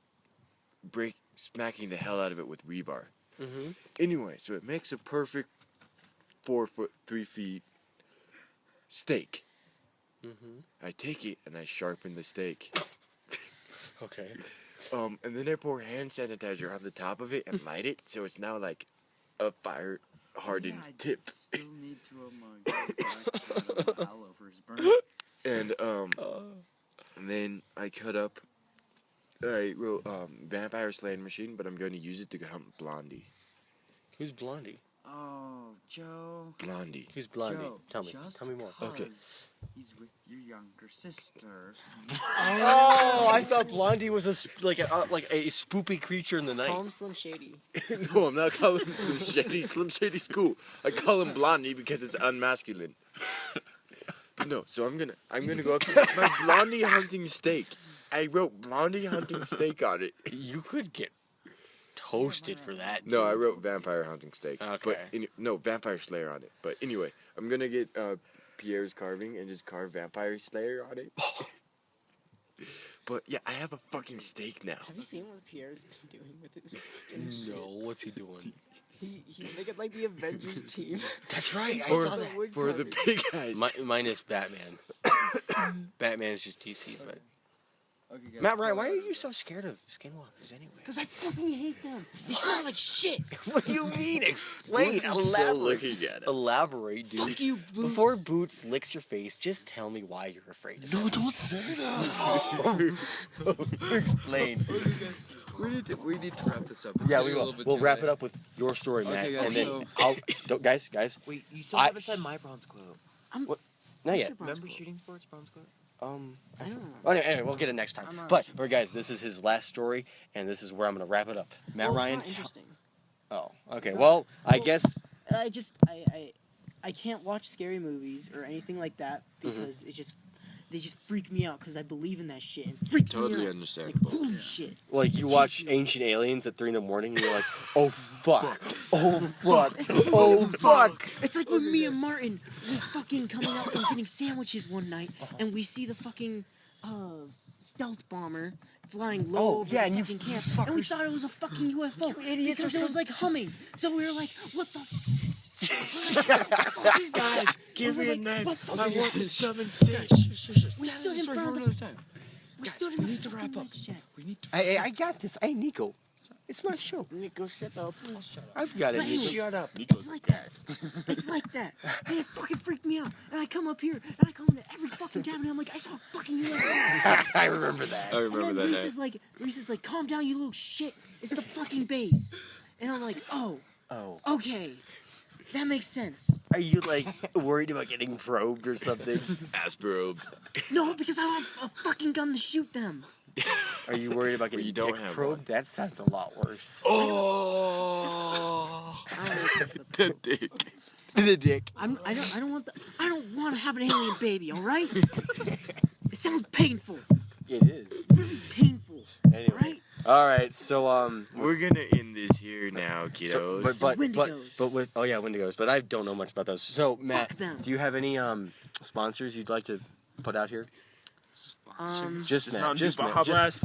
smacking the hell out of it with rebar. Mm-hmm. Anyway, so it makes a perfect 4 foot 3 feet steak. Mm-hmm. I take it and I sharpen the steak. Okay. And then I pour hand sanitizer on the top of it and light it, so it's now like a fire hardened tip. Still need to aloe for his burn. And then I wrote Vampire Slaying Machine, but I'm going to use it to hunt Blondie. Who's Blondie? Oh, Joe. Blondie. Who's Blondie? Joe, Tell me more. Okay. He's with your younger sister. Oh, I thought Blondie was a spoopy creature in the night. Call him Slim Shady. No, I'm not calling him Slim Shady. Slim Shady's cool. I call him Blondie because it's unmasculine. No, so I'm gonna go up to my Blondie hunting steak. I wrote Blondie hunting steak on it. You could get toasted for that. No, I wrote Vampire hunting steak. Okay. But Vampire Slayer on it. But anyway, I'm gonna get Pierre's carving and just carve Vampire Slayer on it. But yeah, I have a fucking steak now. Have you seen what Pierre's been doing with his No, what's he doing? He's making like the Avengers team. That's right. I For, saw that. for the big guys. Mine is Batman. Batman is just DC, but Okay, guys. Matt Ryan, why are you so scared of skinwalkers anyway? Because I fucking hate them. They smell like shit. What do you mean? Explain. Elaborate. Elaborate, dude. Fuck you, Boots. Before Boots licks your face, just tell me why you're afraid of him. No, don't say that. Explain. We need to wrap this up. It's Yeah, getting we a will. little bit We'll too wrap late. it up with your story, Matt, Okay, guys, and then so- I'll. Guys. Wait, you still I- haven't said my bronze quote. Not yet. Remember shooting sports bronze quote? I don't know. Oh, anyway, we'll get it next time. I'm not But, sure. guys, this is his last story, and this is where I'm gonna wrap it up. Matt Well, Ryan. It's not interesting. Oh, okay. Well, I guess. I can't watch scary movies or anything like that Mm-hmm. because they just freak me out because I believe in that shit and it freaks Totally me out. understandable. Like, holy shit. Like you watch Ancient Aliens at 3 in the morning, and you're like, oh fuck, oh fuck, oh fuck. It's like when me and Martin were fucking coming out from getting sandwiches one night and we see the fucking stealth bomber flying low Oh, over yeah, the and you fucking camp and we thought it was a fucking UFO You idiots because are it so- was like humming. So we were like, what the fuck is that? Give me a knife. What the I fuck? want the 7-6. We stood in front of the we stood in we the need to wrap fucking up. night shack. We need to. I got this. Hey, Nico. It's my show. Nico, shut up. I've got it. But anyway, Shut up. It's like that. It's like that. And it fucking freaked me out. And I come up here and I come into every fucking cabin and I'm like, I saw a fucking UFO. I remember that. I And remember then that night. Reese is like, calm down, you little shit. It's the fucking base. And I'm like, oh, okay. That makes sense. Are you like worried about getting probed or something? Asprobe. No, because I don't have a fucking gun to shoot them. Are you worried about getting you don't dick have probed? That sounds a lot worse. Oh, the dick. The dick. I don't want to have an alien baby, all right? It sounds painful. It is. Really painful. Anyway. All right? All right. So We're gonna end this here now, So, kiddos. but Wendigos. with Wendigos. But I don't know much about those. So Matt, Fuck them. do you have any sponsors you'd like to put out here? Just Matt. Just Matt. Baja Blast.